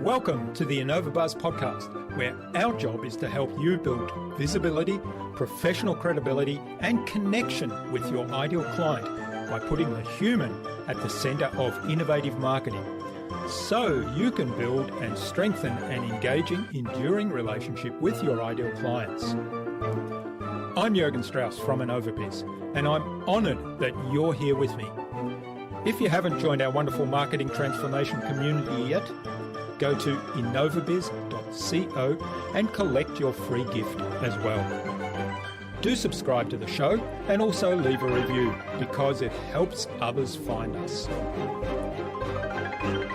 Welcome to the InnovaBuzz podcast, where our job is to help you build visibility, professional credibility, and connection with your ideal client by putting the human at the centre of innovative marketing, so you can build and strengthen an engaging, enduring relationship with your ideal clients. I'm Jürgen Strauss from InnovaBuzz, and I'm honoured that you're here with me. If you haven't joined our wonderful marketing transformation community yet, go to innovabiz.co and collect your free gift as well. Do subscribe to the show and also leave a review because it helps others find us.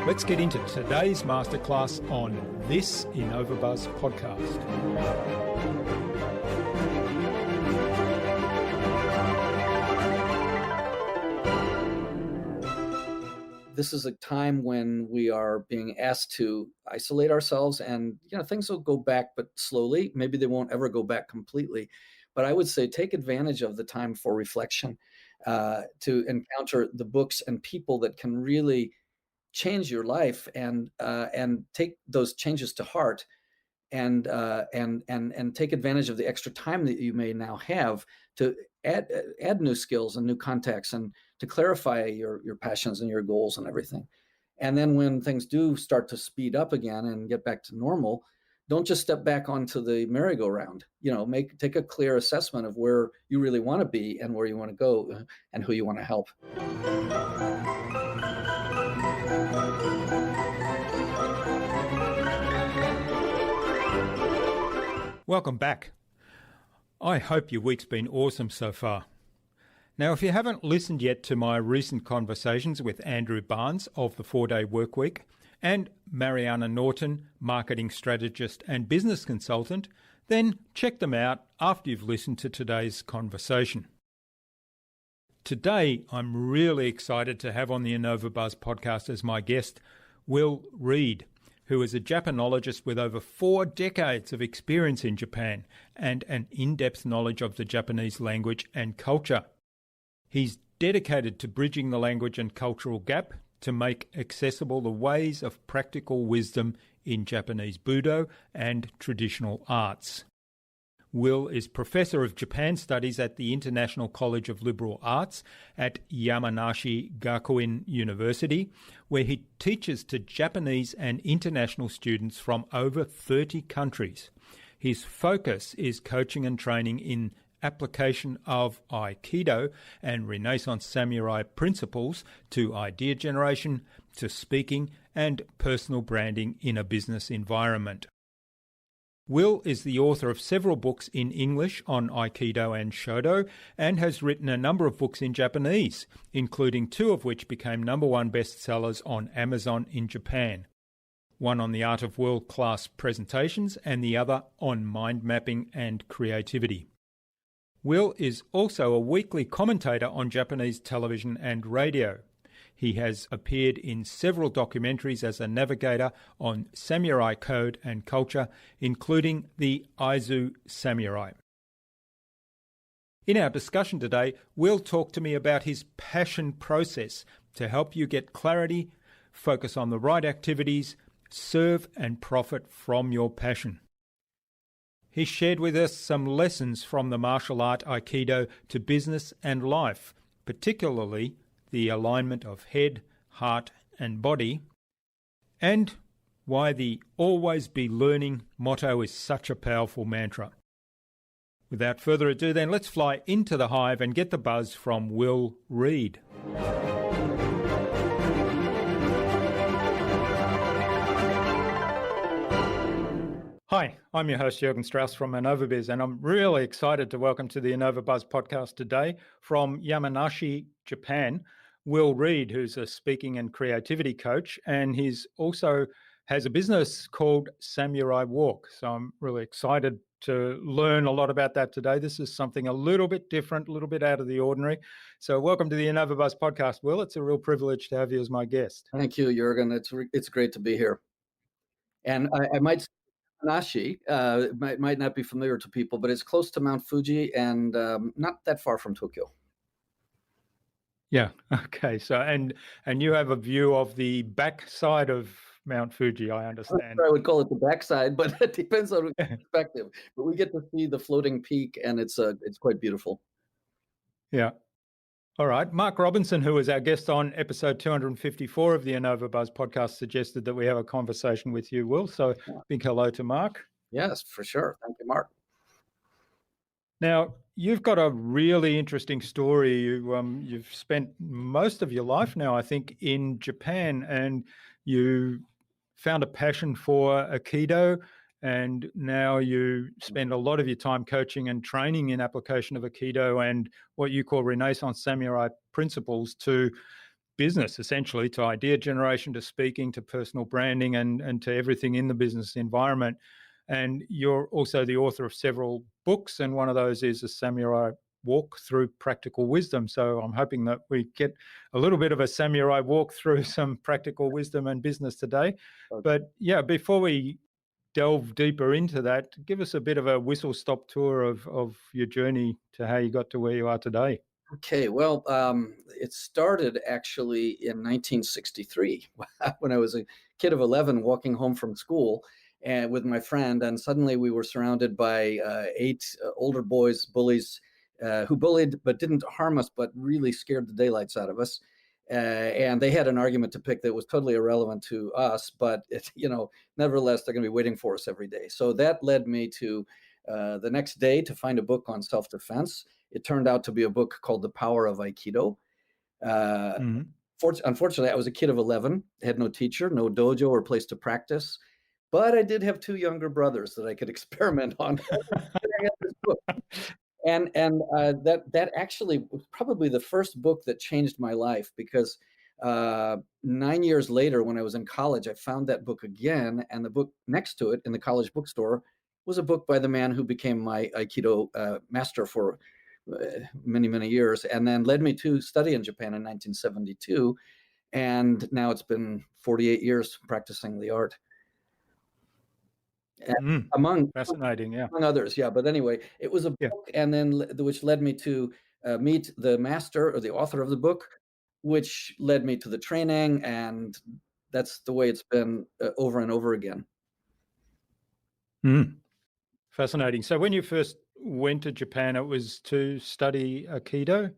Let's get into today's masterclass on this InnovaBuzz podcast. This is a time when we are being asked to isolate ourselves, and things will go back, but slowly. Maybe they won't ever go back completely. But I would say take advantage of the time for reflection, to encounter the books and people that can really change your life, and take those changes to heart, and take advantage of the extra time that you may now have to add new skills and new contacts, and to clarify your passions and your goals and everything. And then when things do start to speed up again and get back to normal, don't just step back onto the merry-go-round. Take a clear assessment of where you really want to be and where you want to go and who you want to help. Welcome back. I hope your week's been awesome so far. Now, if you haven't listened yet to my recent conversations with Andrew Barnes of the 4-Day Workweek and Mariana Norton, marketing strategist and business consultant, then check them out after you've listened to today's conversation. Today, I'm really excited to have on the InnovaBuzz podcast as my guest, Will Reed, who is a Japanologist with over 4 decades of experience in Japan and an in-depth knowledge of the Japanese language and culture. He's dedicated to bridging the language and cultural gap to make accessible the ways of practical wisdom in Japanese Budo and traditional arts. Will is Professor of Japan Studies at the International College of Liberal Arts at Yamanashi Gakuin University, where he teaches to Japanese and international students from over 30 countries. His focus is coaching and training in application of Aikido and Renaissance Samurai principles to idea generation, to speaking and personal branding in a business environment. Will is the author of several books in English on Aikido and Shodo and has written a number of books in Japanese, including 2 of which became #1 bestsellers on Amazon in Japan. One on the art of world-class presentations and the other on mind mapping and creativity. Will is also a weekly commentator on Japanese television and radio. He has appeared in several documentaries as a navigator on samurai code and culture, including the Aizu Samurai. In our discussion today, Will talk to me about his passion process to help you get clarity, focus on the right activities, serve and profit from your passion. He shared with us some lessons from the martial art Aikido to business and life, particularly the alignment of head, heart and body, and why the always be learning motto is such a powerful mantra. Without further ado then, let's fly into the hive and get the buzz from Will Reed. Hi, I'm your host Jürgen Strauss from InnovaBuzz, and I'm really excited to welcome to the InnovaBuzz podcast today from Yamanashi, Japan, Will Reed, who's a speaking and creativity coach, and he's also has a business called Samurai Walk. So I'm really excited to learn a lot about that today. This is something a little bit different, a little bit out of the ordinary. So welcome to the InnovaBuzz podcast, Will. It's a real privilege to have you as my guest. Thank you, Jürgen. It's great to be here. And I might Yamanashi might not be familiar to people, but it's close to Mount Fuji and not that far from Tokyo. Yeah. Okay. So, and you have a view of the backside of Mount Fuji, I I'm not understand. sure I would call it the backside, but it depends on perspective. But we get to see the floating peak, and it's quite beautiful. Yeah. All right. Mark Robinson, who was our guest on episode 254 of the InnovaBuzz podcast, suggested that we have a conversation with you, Will. So, Yeah. big hello to Mark. Yes, for sure. Thank you, Mark. Now, you've got a really interesting story. You've spent most of your life now, I think, in Japan, and you found a passion for Aikido, and now you spend a lot of your time coaching and training in application of Aikido and what you call Renaissance Samurai principles to business, essentially, to idea generation, to speaking, to personal branding, and to everything in the business environment. And you're also the author of several books, and one of those is A Samurai Walk Through Practical Wisdom. So I'm hoping that we get a little bit of a samurai walk through some practical wisdom and business today. Okay. But yeah, before we delve deeper into that, give us a bit of a whistle-stop tour of your journey to how you got to where you are today. Okay, well, it started actually in 1963 when I was a kid of 11 walking home from school and with my friend, and suddenly we were surrounded by 8 older boys, bullies, who bullied but didn't harm us, but really scared the daylights out of us. And they had an argument to pick that was totally irrelevant to us, but nevertheless, they're going to be waiting for us every day. So that led me to the next day to find a book on self-defense. It turned out to be a book called The Power of Aikido. Unfortunately, I was a kid of 11, had no teacher, no dojo or place to practice, but I did have 2 younger brothers that I could experiment on. I had this book. And that actually was probably the first book that changed my life, because 9 years later, when I was in college, I found that book again, and the book next to it in the college bookstore was a book by the man who became my Aikido master for many, many years, and then led me to study in Japan in 1972. And now it's been 48 years practicing the art. And Fascinating, yeah. among others, yeah. But anyway, it was a book, and then which led me to meet the master or the author of the book, which led me to the training, and that's the way it's been over and over again. Fascinating. So when you first went to Japan, it was to study Aikido?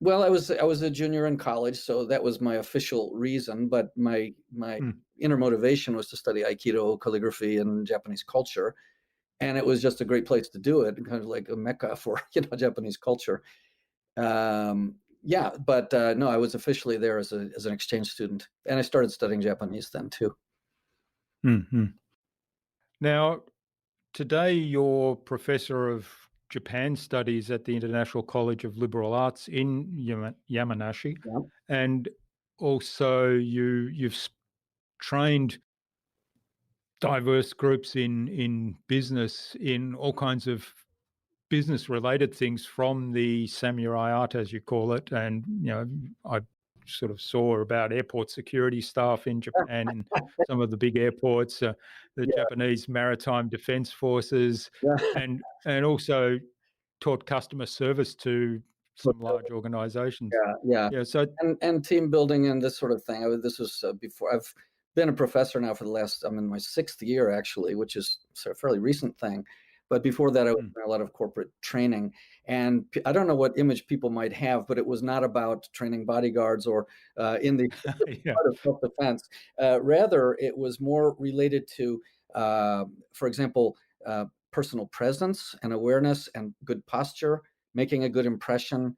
Well, I was a junior in college, so that was my official reason. But my inner motivation was to study Aikido, calligraphy, and Japanese culture, and it was just a great place to do it, kind of like a mecca for Japanese culture. Yeah, but no, I was officially there as an exchange student, and I started studying Japanese then too. Mm-hmm. Now, today you're professor of Japan Studies at the International College of Liberal Arts in Yamanashi, Yeah. and also you've trained diverse groups in business in all kinds of business related things, from the samurai art, as you call it. And I sort of saw about airport security staff in Japan in some of the big airports, the Japanese Maritime Defense Forces, and also taught customer service to some large organizations. So and team building and this sort of thing. This was before. I've been a professor now for I'm in my 6th year actually, which is a fairly recent thing. But before that, I was doing a lot of corporate training, and I don't know what image people might have, but it was not about training bodyguards or in the part of self-defense. Rather, it was more related to, for example, personal presence and awareness and good posture, making a good impression,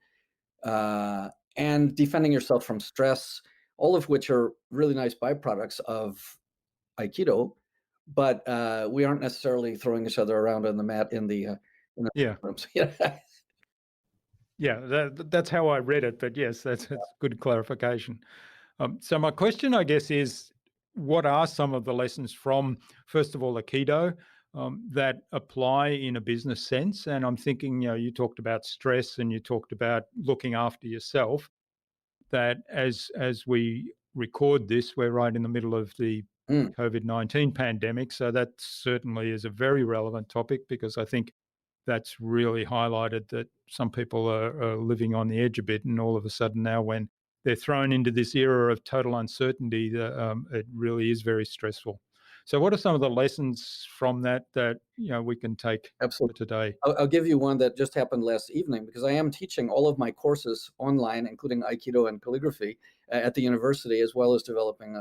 and defending yourself from stress, all of which are really nice byproducts of Aikido. But we aren't necessarily throwing each other around on the mat in the rooms. That's how I read it. But yes, that's good clarification. So my question, I guess, is what are some of the lessons from, first of all, Aikido that apply in a business sense? And I'm thinking, you talked about stress and you talked about looking after yourself, that as we record this, we're right in the middle of the Mm, COVID-19 pandemic. So that certainly is a very relevant topic because I think that's really highlighted that some people are living on the edge a bit, and all of a sudden now, when they're thrown into this era of total uncertainty, it really is very stressful. So, what are some of the lessons from that we can take absolutely. for today? I'll give you one that just happened last evening because I am teaching all of my courses online, including Aikido and Calligraphy at the university, as well as developing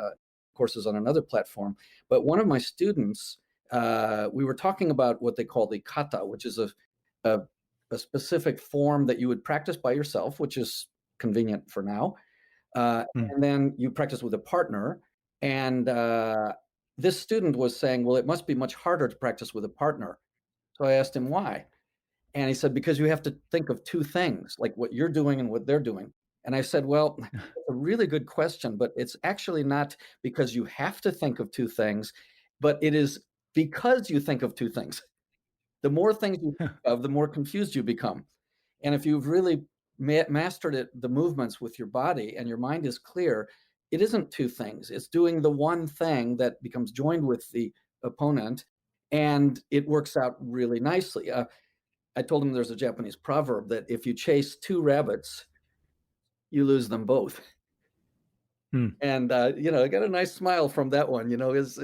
courses on another platform. But one of my students, we were talking about what they call the kata, which is a, a specific form that you would practice by yourself, which is convenient for now. Uh, Mm. and then you practice with a partner. And this student was saying, well, it must be much harder to practice with a partner. So I asked him why. And he said, because you have to think of two things, like what you're doing and what they're doing. And I said, well, that's a really good question, but it's actually not because you have to think of two things, but it is because you think of two things. The more things you think of, the more confused you become. And if you've really mastered it, the movements with your body and your mind is clear, it isn't two things. It's doing the one thing that becomes joined with the opponent, and it works out really nicely. I told him there's a Japanese proverb that if you chase two rabbits, you lose them both. Mm. And I got a nice smile from that one. Is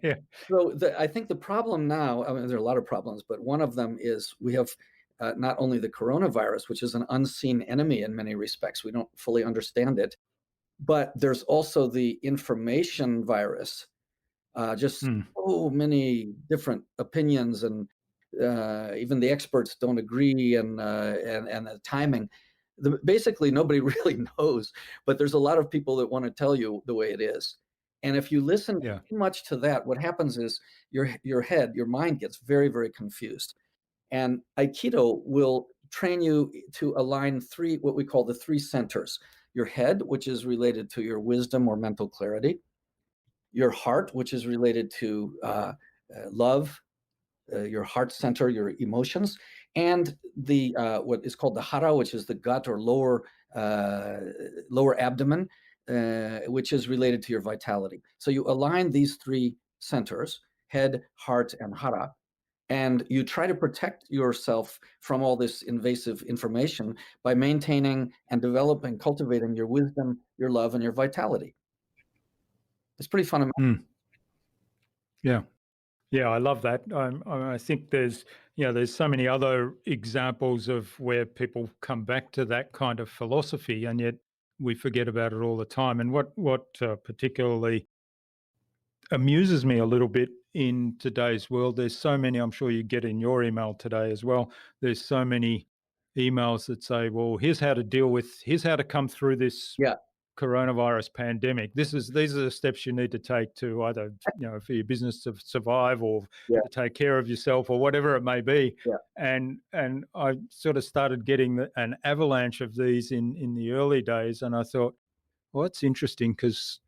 Yeah. so I think the problem now. I mean, there are a lot of problems, but one of them is we have not only the coronavirus, which is an unseen enemy in many respects. We don't fully understand it, but there's also the information virus. Just Mm. so many different opinions, and even the experts don't agree, and the timing. Basically, nobody really knows, but there's a lot of people that want to tell you the way it is. And if you listen Yeah. too much to that, what happens is your mind gets very, very confused. And Aikido will train you to align what we call the three centers: your head, which is related to your wisdom or mental clarity; your heart, which is related to love, your heart center, your emotions; and the what is called the hara, which is the gut or lower abdomen, which is related to your vitality. So you align these three centers: head, heart, and hara. And you try to protect yourself from all this invasive information by maintaining and developing, cultivating your wisdom, your love, and your vitality. It's pretty fundamental. Mm. Yeah. Yeah, I love that. I think there's so many other examples of where people come back to that kind of philosophy, and yet we forget about it all the time. And what particularly amuses me a little bit in today's world, there's so many. I'm sure you get in your email today as well. There's so many emails that say, "Well, here's how to come through this Yeah, coronavirus pandemic. These are the steps you need to take to either for your business to survive or yeah, to take care of yourself or whatever it may be." yeah. And I sort of started getting an avalanche of these in the early days, and I thought, well, that's interesting because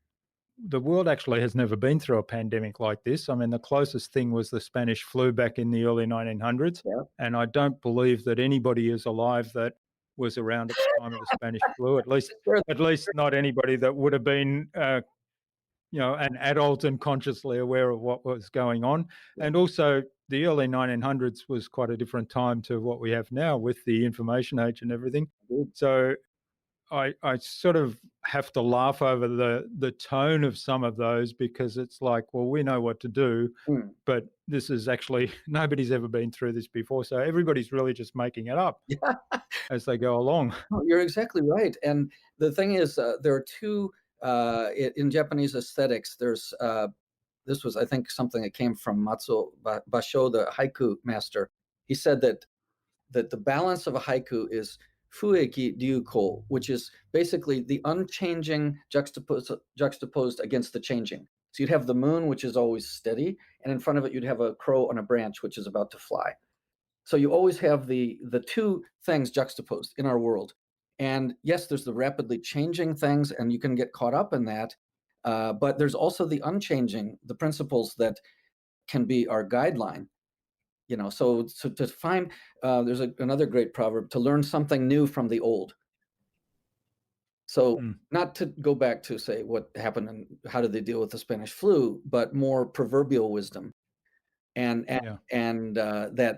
the world actually has never been through a pandemic like this. I mean, the closest thing was the Spanish flu back in the early 1900s, Yeah. and I don't believe that anybody is alive that was around at the time of the Spanish flu. Sure. At least not anybody that would have been, an adult and consciously aware of what was going on. And also, the early 1900s was quite a different time to what we have now with the information age and everything. Indeed. So I sort of have to laugh over the tone of some of those because it's like, well, we know what to do, Mm. but this is actually nobody's ever been through this before. So everybody's really just making it up Yeah, as they go along. no, you're exactly right. And the thing is, there are two in Japanese aesthetics. This was, I think, something that came from Basho, the haiku master. He said that the balance of a haiku is fueki ryuko, which is basically the unchanging juxtaposed against the changing. So you'd have the moon, which is always steady, and in front of it you'd have a crow on a branch, which is about to fly. So you always have the two things juxtaposed in our world. And yes, there's the rapidly changing things, and you can get caught up in that. But there's also the unchanging, the principles that can be our guideline. So to find there's another great proverb: to learn something new from the old. So Mm. not to go back to say what happened and how did they deal with the Spanish flu, but more proverbial wisdom and and Yeah. and that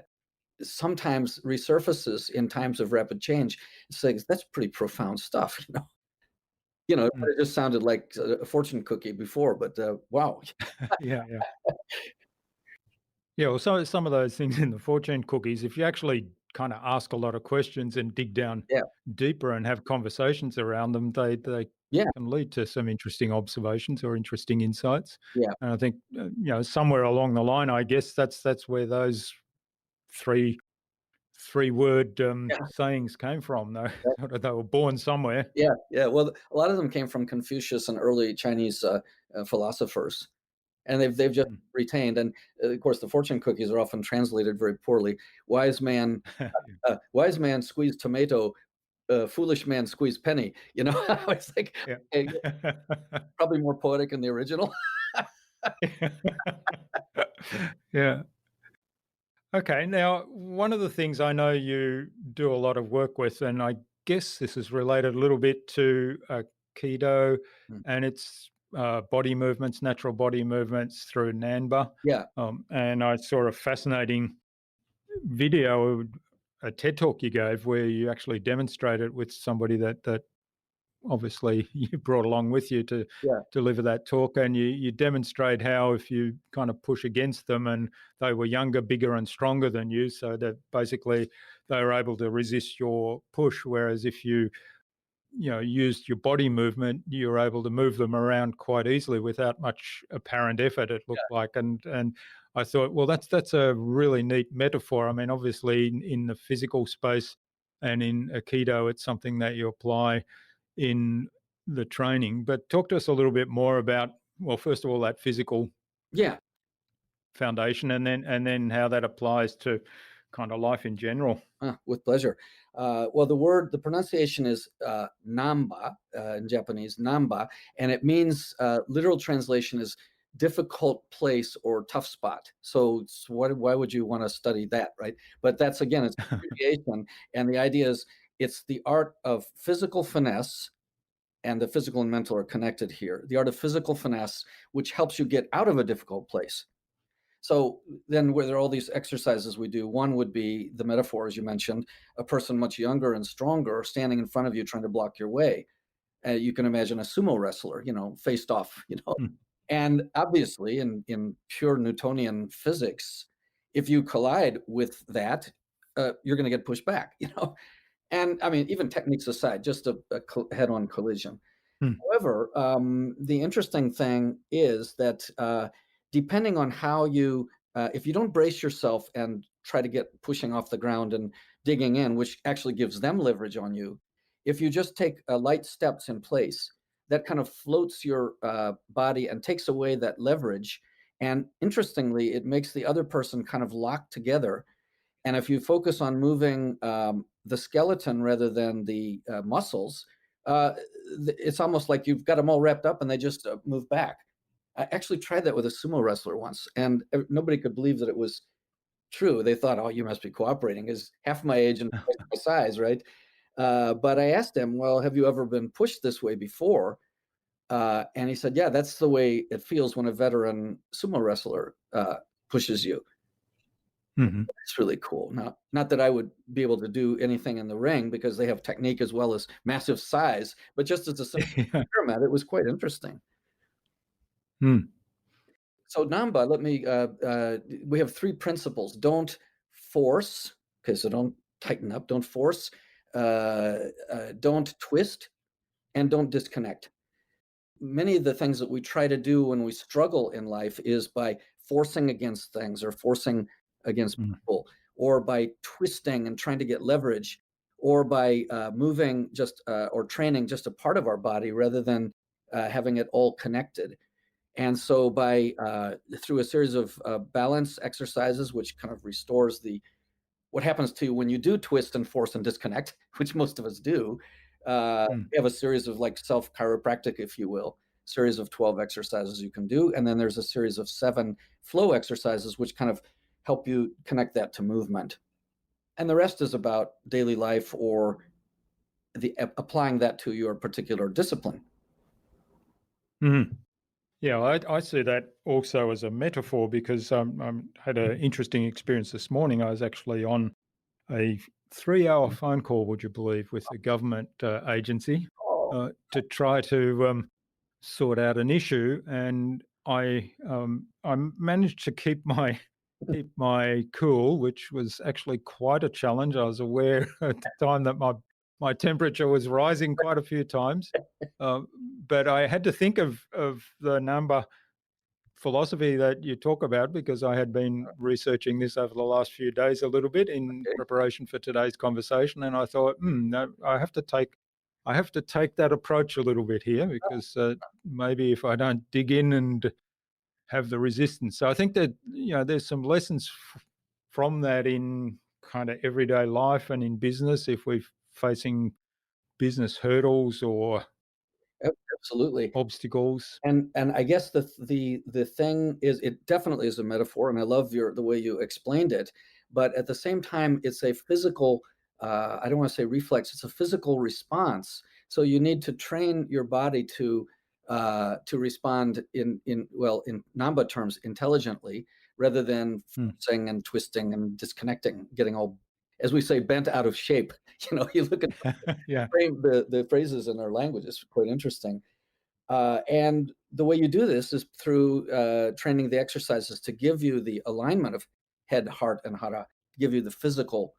sometimes resurfaces in times of rapid change. Saying that's pretty profound stuff, it Mm. just sounded like a fortune cookie before, but wow. Yeah, yeah. Yeah, well, some of those things in the fortune cookies, if you actually kind of ask a lot of questions and dig down Yeah, deeper and have conversations around them, they yeah, can lead to some interesting observations or interesting insights. yeah, And I think somewhere along the line, I guess that's where those three word yeah. sayings came from. They were born somewhere. Yeah, yeah. Well, a lot of them came from Confucius and early Chinese philosophers, and they've just Mm. retained. And of course, the fortune cookies are often translated very poorly. Wise man squeeze tomato, foolish man squeeze penny. It's like Yeah. okay, probably more poetic in the original. Yeah. Okay, now one of the things I know you do a lot of work with, and I guess this is related a little bit to Aikido Mm. and its body movements, natural body movements through Namba. Yeah, And I saw a fascinating video, a TED talk you gave, where you actually demonstrated with somebody that obviously you brought along with you to yeah, deliver that talk, and you demonstrate how if you kind of push against them and they were younger, bigger and stronger than you, so that basically they were able to resist your push, whereas if you used your body movement, you were able to move them around quite easily without much apparent effort, it looked like. And I thought, well, that's a really neat metaphor. I mean, obviously in the physical space and in Aikido, it's something that you apply in the training. But talk to us a little bit more about, well, first of all, that physical yeah. foundation, and then how that applies to kind of life in general. With pleasure. Well, the pronunciation is Namba in Japanese, Namba, and it means literal translation is difficult place or tough spot. So why would you want to study that, right? But that's again, it's abbreviation, and the idea is it's the art of physical finesse, and the physical and mental are connected here. The art of physical finesse, which helps you get out of a difficult place. So then, where there are all these exercises we do, one would be the metaphor, as you mentioned, a person much younger and stronger standing in front of you trying to block your way. You can imagine a sumo wrestler, faced off, Mm. And obviously, in pure Newtonian physics, if you collide with that, you're going to get pushed back, And I mean, even techniques aside, just a head-on collision. Mm. However, the interesting thing is that depending on how if you don't brace yourself and try to get pushing off the ground and digging in, which actually gives them leverage on you, if you just take light steps in place, that kind of floats your body and takes away that leverage. And interestingly, it makes the other person kind of locked together. And if you focus on moving the skeleton rather than the muscles, uh, it's almost like you've got them all wrapped up and they just move back. I actually tried that with a sumo wrestler once, and nobody could believe that it was true. They thought, "Oh, you must be cooperating." Is half my age and twice my size, right? But I asked him, "Well, have you ever been pushed this way before?" And he said, "Yeah, that's the way it feels when a veteran sumo wrestler pushes you." Mhm. It's really cool. Not that I would be able to do anything in the ring because they have technique as well as massive size, but just as a simple Yeah. experiment, it was quite interesting. Mm. So Namba, we have three principles. Don't force, okay, so don't tighten up, don't force, don't twist, and don't disconnect. Many of the things that we try to do when we struggle in life is by forcing against things or forcing against Mm. people or by twisting and trying to get leverage or by moving just or training just a part of our body rather than having it all connected. And so by through a series of balance exercises, which kind of restores what happens to you when you do twist and force and disconnect, which most of us do. Mm. We have a series of like self chiropractic, if you will, series of 12 exercises you can do. And then there's a series of 7 flow exercises, which kind of help you connect that to movement. And the rest is about daily life or applying that to your particular discipline. Mhm. Yeah, I see that also as a metaphor because had an interesting experience this morning. I was actually on a 3-hour phone call, would you believe, with a government agency Oh, to try to sort out an issue, and I managed to keep my cool, which was actually quite a challenge. I was aware at the time that my temperature was rising quite a few times, uh, but I had to think of the Namba philosophy that you talk about because I had been researching this over the last few days a little bit in okay. preparation for today's conversation, and I thought, no, I have to take that approach a little bit here because maybe if I don't dig in and have the resistance, so I think that there's some lessons from that in kind of everyday life and in business if we're facing business hurdles or Absolutely. obstacles. And I guess the thing is, it definitely is a metaphor, and I love the way you explained it. But at the same time, it's a physical. I don't want to say reflex. It's a physical response. So you need to train your body to respond in Namba terms intelligently, rather than Hmm. forcing and twisting and disconnecting, getting all, as we say, bent out of shape. You look at Yeah. the phrases in our language. It's quite interesting. And the way you do this is through training the exercises to give you the alignment of head, heart, and hara, give you the physical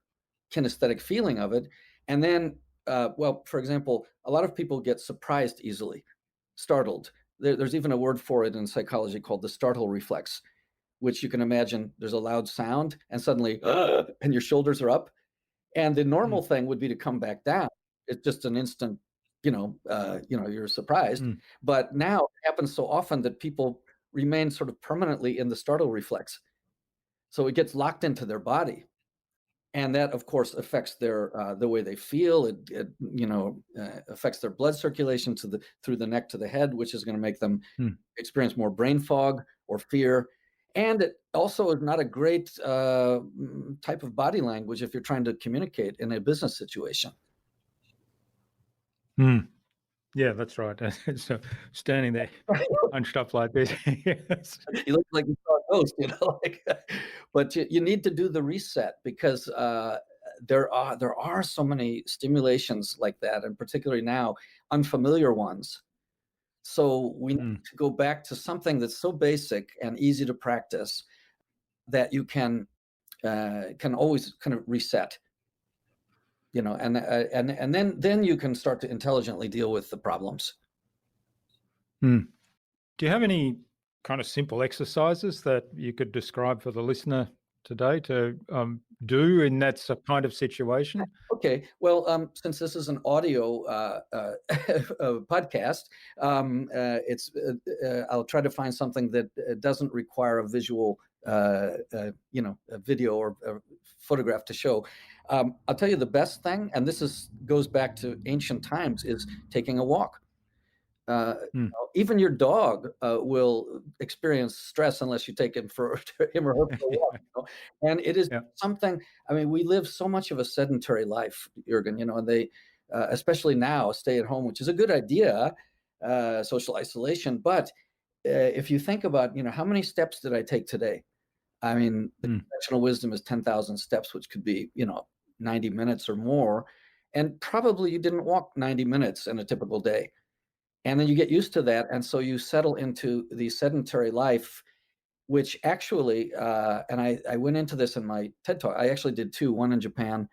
kinesthetic feeling of it. And then, well, for example, a lot of people get surprised easily, startled. There's even a word for it in psychology called the startle reflex, which you can imagine there's a loud sound and suddenly, and your shoulders are up. And the Hmm. normal thing would be to come back down. It's just an instant, you're surprised. Hmm. But now it happens so often that people remain sort of permanently in the startle reflex. So it gets locked into their body. And that, of course, affects the way they feel. It affects their blood circulation through the neck to the head, which is going to make them Hmm. experience more brain fog or fear. And it also is not a great type of body language if you're trying to communicate in a business situation. Hmm. Yeah, that's right. So standing there hunched up like this. Yes. You look like you saw a ghost, like, but you need to do the reset because there are so many stimulations like that, and particularly now, unfamiliar ones. So we need Mm, to go back to something that's so basic and easy to practice that you can always kind of reset, and then you can start to intelligently deal with the problems. mm. Do you have any kind of simple exercises that you could describe for the listener today to do in that kind of situation? Okay, well, since this is an audio podcast, I'll try to find something that doesn't require a visual, a video or a photograph to show. I'll tell you the best thing, and goes back to ancient times, is taking a walk. Mm, Even your dog will experience stress unless you take him or her for a walk. And it is yeah. something. I mean, we live so much of a sedentary life, Jurgen. And they, especially now, stay at home, which is a good idea, social isolation. But if you think about, how many steps did I take today? I mean, the Mm, conventional wisdom is 10,000 steps, which could be, 90 minutes or more. And probably you didn't walk 90 minutes in a typical day. And then you get used to that, and so you settle into the sedentary life, which actually, and I went into this in my TED Talk. I actually did two, one in Japan,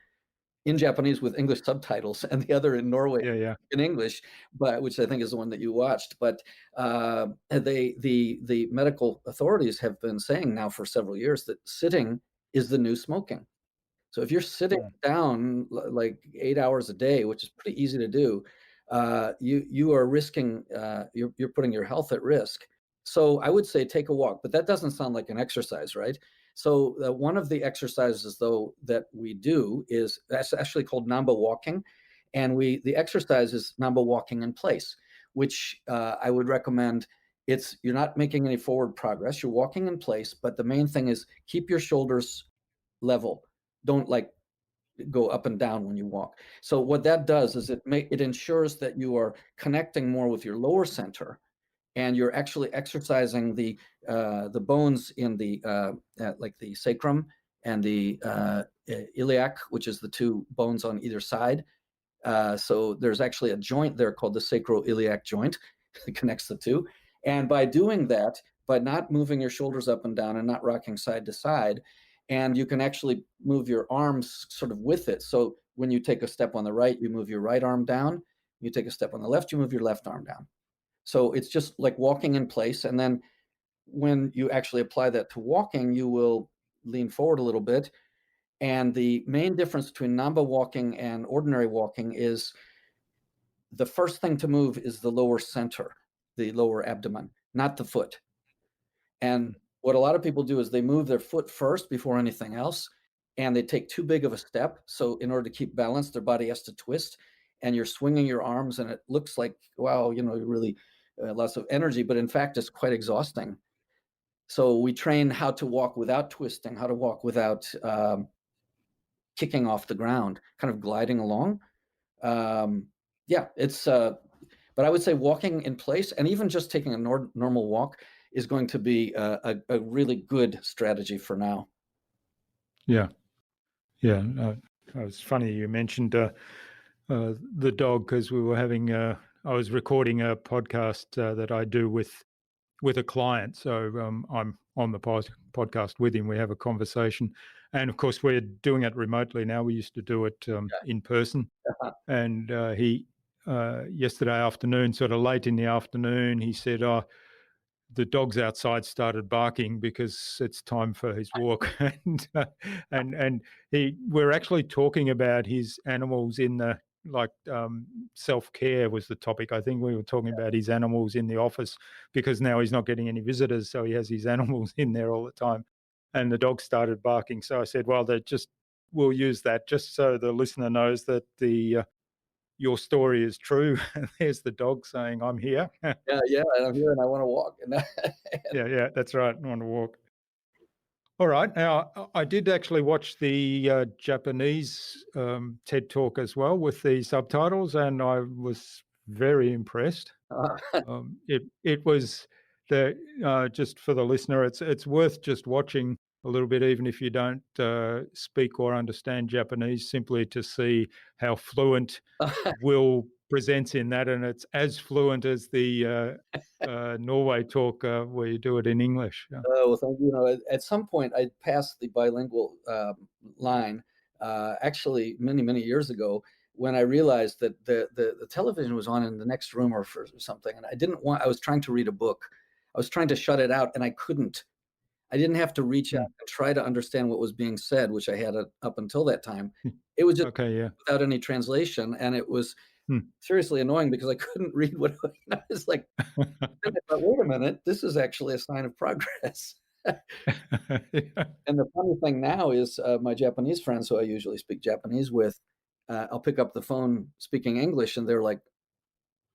in Japanese with English subtitles, and the other in Norway yeah, yeah. in English, but which I think is the one that you watched. But the medical authorities have been saying now for several years that sitting is the new smoking. So if you're sitting Mm, down like 8 hours a day, which is pretty easy to do, you are risking, you're putting your health at risk. So I would say take a walk, but that doesn't sound like an exercise, right? So one of the exercises though that we do is that's actually called Namba walking, and the exercise is Namba walking in place, which I would recommend. You're not making any forward progress. You're walking in place, but the main thing is keep your shoulders level. Don't like go up and down when you walk. So what that does is it ensures that you are connecting more with your lower center, and you're actually exercising the bones in the like the sacrum and the iliac, which is the two bones on either side. So there's actually a joint there called the sacroiliac joint that connects the two. And by doing that, by not moving your shoulders up and down and not rocking side to side, and you can actually move your arms sort of with it. So when you take a step on the right, you move your right arm down. You take a step on the left, you move your left arm down. So it's just like walking in place. And then when you actually apply that to walking, you will lean forward a little bit. And the main difference between Namba walking and ordinary walking is the first thing to move is the lower center, the lower abdomen, not the foot. And what a lot of people do is they move their foot first before anything else, and they take too big of a step. So in order to keep balance, their body has to twist, and you're swinging your arms, and it looks like, wow, really lots of energy, but in fact, it's quite exhausting. So we train how to walk without twisting, how to walk without kicking off the ground, kind of gliding along. Yeah, it's, but I would say walking in place and even just taking a normal walk is going to be a really good strategy for now. Yeah. It's funny you mentioned the dog, because we were having, I was recording a podcast that I do with a client. So I'm on the podcast with him. We have a conversation. And of course, we're doing it remotely now. We used to do it in person. And he, yesterday afternoon, sort of late in the afternoon, he said, the dogs outside started barking because it's time for his walk. and we're actually talking about his animals in the, like, self-care was the topic. I think we were talking about his animals in the office, because now he's not getting any visitors, so he has his animals in there all the time. And the dog started barking. So I said, well, we'll use that just so the listener knows that your story is true. And there's the dog saying, I'm here. Yeah, I'm here and I want to walk. Yeah, that's right. I want to walk. All right. Now, I did actually watch the Japanese TED Talk as well with the subtitles, and I was very impressed. It was just for the listener, it's worth just watching a little bit, even if you don't speak or understand Japanese, simply to see how fluent Will presents in that, and it's as fluent as the Norway talk where you do it in English. Well, thank you. At some point, I passed the bilingual line, actually many years ago, when I realized that the television was on in the next room or something, and I was trying to read a book. I was trying to shut it out, and I couldn't. I didn't have to reach out and try to understand what was being said, which I had up until that time. It was just without any translation, and it was seriously annoying because I couldn't read what I was like. I thought, wait a minute, this is actually a sign of progress. And the funny thing now is my Japanese friends, who I usually speak Japanese with, I'll pick up the phone speaking English, and they're like,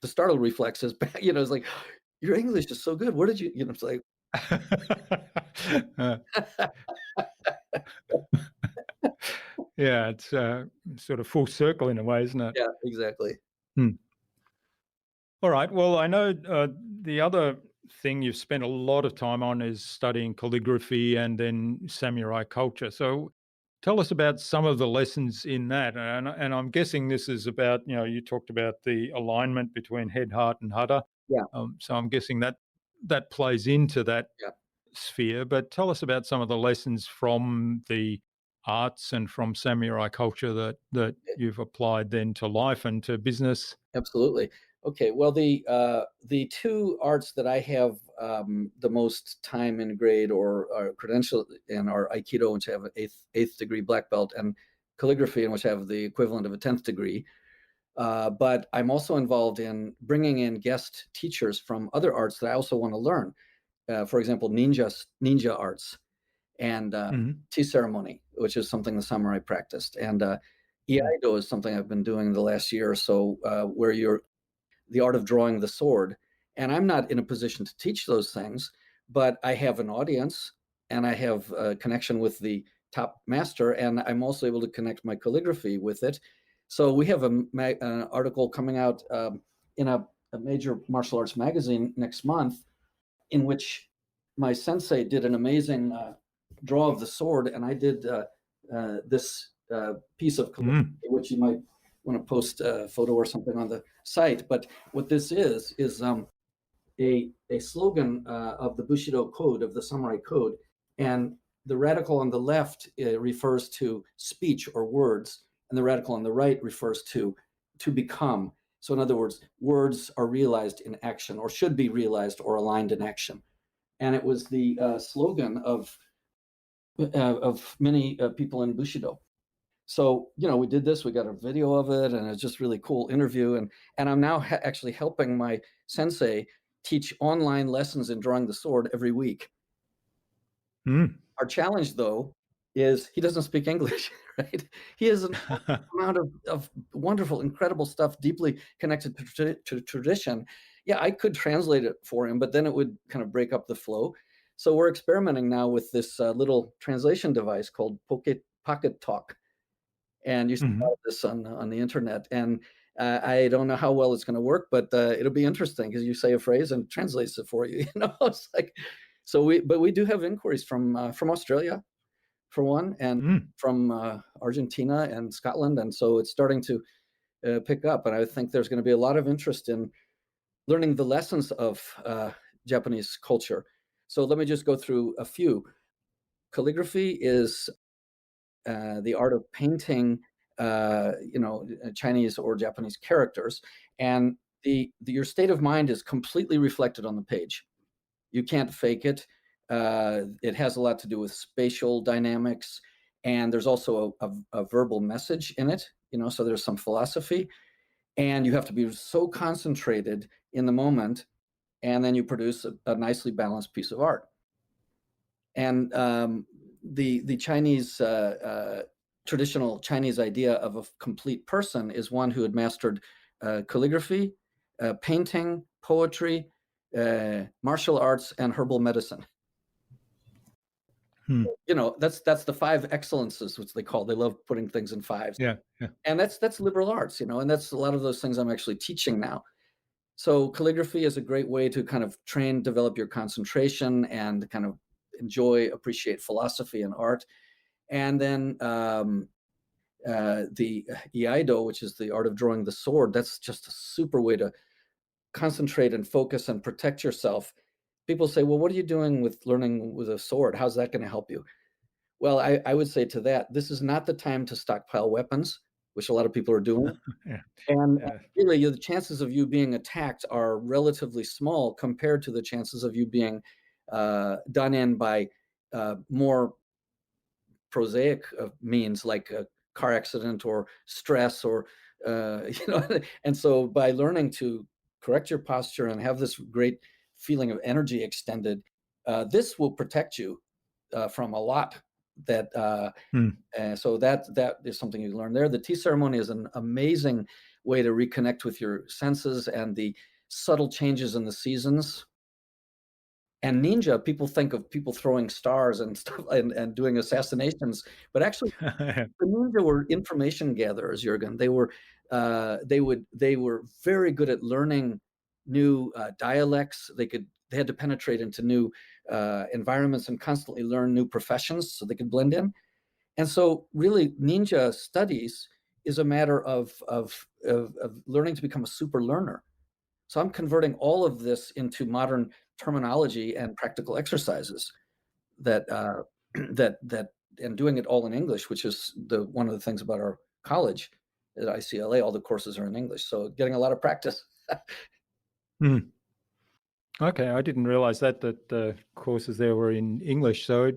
the startle reflex is back. It's like, your English is so good. Where did you, it's like, yeah, it's sort of full circle in a way, isn't it? Yeah, exactly. All right. Well, I know the other thing you've spent a lot of time on is studying calligraphy and then samurai culture. So tell us about some of the lessons in that. And I'm guessing this is about, you talked about the alignment between head, heart, and hara. Yeah. So I'm guessing that plays into that sphere. But tell us about some of the lessons from the arts and from samurai culture that you've applied then to life and to business. Absolutely. Okay. Well, the two arts that I have the most time in grade or credential in are Aikido, which I have an eighth degree black belt, and calligraphy, in which I have the equivalent of a 10th degree. But I'm also involved in bringing in guest teachers from other arts that I also want to learn. For example, ninja arts and tea ceremony, which is something the samurai practiced, and Iaido is something I've been doing the last year or so, where you're the art of drawing the sword. And I'm not in a position to teach those things, but I have an audience and I have a connection with the top master, and I'm also able to connect my calligraphy with it. So we have an article coming out in a major martial arts magazine next month, in which my sensei did an amazing draw of the sword, and I did this piece of calligraphy, which you might want to post a photo or something on the site. But what this is a slogan of the Bushido code, of the samurai code, and the radical on the left refers to speech or words, and the radical on the right refers to become. So in other words, words are realized in action, or should be realized or aligned in action. And it was the slogan of many people in Bushido. So, we did this, we got a video of it, and it's just really cool interview. And I'm now actually helping my sensei teach online lessons in drawing the sword every week. Our challenge, though, is he doesn't speak English, right? He has an amount of wonderful, incredible stuff, deeply connected to tradition. Yeah, I could translate it for him, but then it would kind of break up the flow. So we're experimenting now with this little translation device called Pocket Talk. And you see this on the internet. And I don't know how well it's going to work, but it'll be interesting because you say a phrase and it translates it for you. It's like, but we do have inquiries from Australia, for one, and from Argentina and Scotland, and so it's starting to pick up. And I think there's going to be a lot of interest in learning the lessons of Japanese culture. So let me just go through a few. Calligraphy is the art of painting, Chinese or Japanese characters, and your state of mind is completely reflected on the page. You can't fake it. It has a lot to do with spatial dynamics, and there's also a verbal message in it. So there's some philosophy, and you have to be so concentrated in the moment, and then you produce a nicely balanced piece of art. And the Chinese traditional Chinese idea of a complete person is one who had mastered calligraphy, painting, poetry, martial arts, and herbal medicine. That's the five excellences, which they love putting things in fives. Yeah. And that's liberal arts, and that's a lot of those things I'm actually teaching now. So calligraphy is a great way to kind of develop your concentration and kind of appreciate philosophy and art. And then the Iaido, which is the art of drawing the sword, that's just a super way to concentrate and focus and protect yourself. People say, well, what are you doing with learning with a sword? How's that going to help you? Well, I would say to that, this is not the time to stockpile weapons, which a lot of people are doing. And really, the chances of you being attacked are relatively small compared to the chances of you being done in by more prosaic means, like a car accident or stress, or and so by learning to correct your posture and have this great feeling of energy extended, this will protect you from a lot. So that is something you learn there. The tea ceremony is an amazing way to reconnect with your senses and the subtle changes in the seasons. And ninja, people think of people throwing stars and stuff and doing assassinations, but actually the ninja were information gatherers, Jürgen. They were very good at learning new dialects. They had to penetrate into new environments and constantly learn new professions so they could blend in. And so really ninja studies is a matter of learning to become a super learner. So I'm converting all of this into modern terminology and practical exercises that and doing it all in English, which is one of the things about our college at iCLA. All the courses are in English, so getting a lot of practice. Okay, I didn't realize that the courses there were in English. So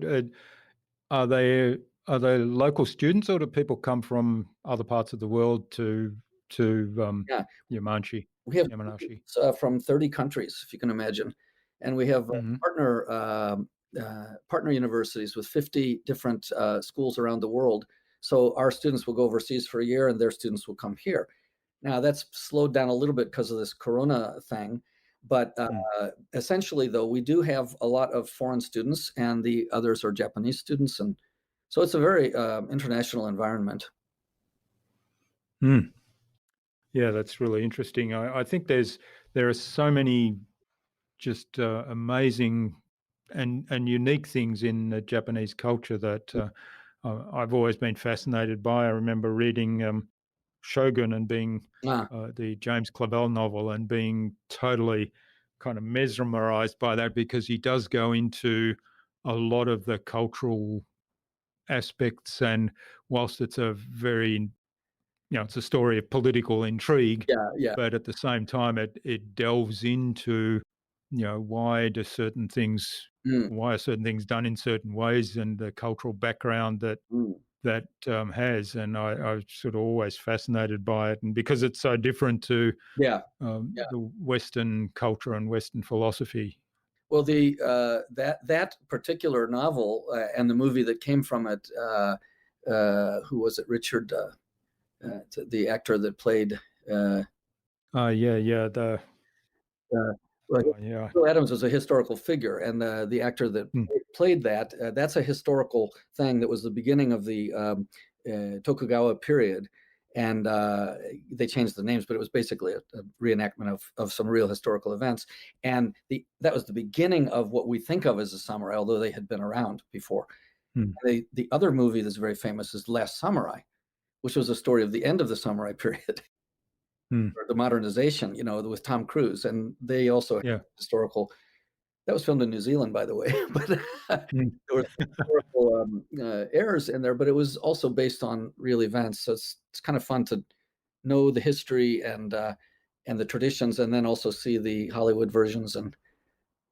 are they local students, or do people come from other parts of the world to Yamanashi? We have Yamanashi from 30 countries, if you can imagine, and we have partner universities with 50 different schools around the world. So our students will go overseas for a year, and their students will come here. Now that's slowed down a little bit because of this Corona thing, but essentially, though, we do have a lot of foreign students, and the others are Japanese students, and So it's a very international environment. Hmm. Yeah, that's really interesting. I think there are so many just amazing and unique things in the Japanese culture that I've always been fascinated by. I remember reading Shogun and being Ah, the James Clavell novel and being totally kind of mesmerized by that because he does go into a lot of the cultural aspects. And whilst it's a very, it's a story of political intrigue, yeah, yeah. but at the same time, it delves into, Mm, why are certain things done in certain ways and the cultural background mm. that has, and I was sort of always fascinated by it, and because it's so different to Yeah, yeah. the Western culture and Western philosophy. Well, the that particular novel and the movie that came from it, who was it? Richard, the actor that played. Yeah, yeah, the Well, yeah, Bill Adams was a historical figure, and the actor that mm, played that, that's a historical thing that was the beginning of the Tokugawa period. And they changed the names, but it was basically a reenactment of some real historical events. And that was the beginning of what we think of as a samurai, although they had been around before. mm, The other movie that's very famous is Last Samurai, which was a story of the end of the samurai period, mm, or the modernization, with Tom Cruise. And they also have yeah, historical. That was filmed in New Zealand, by the way, but there mm, were historical errors in there, but it was also based on real events. So it's kind of fun to know the history and the traditions, and then also see the Hollywood versions. And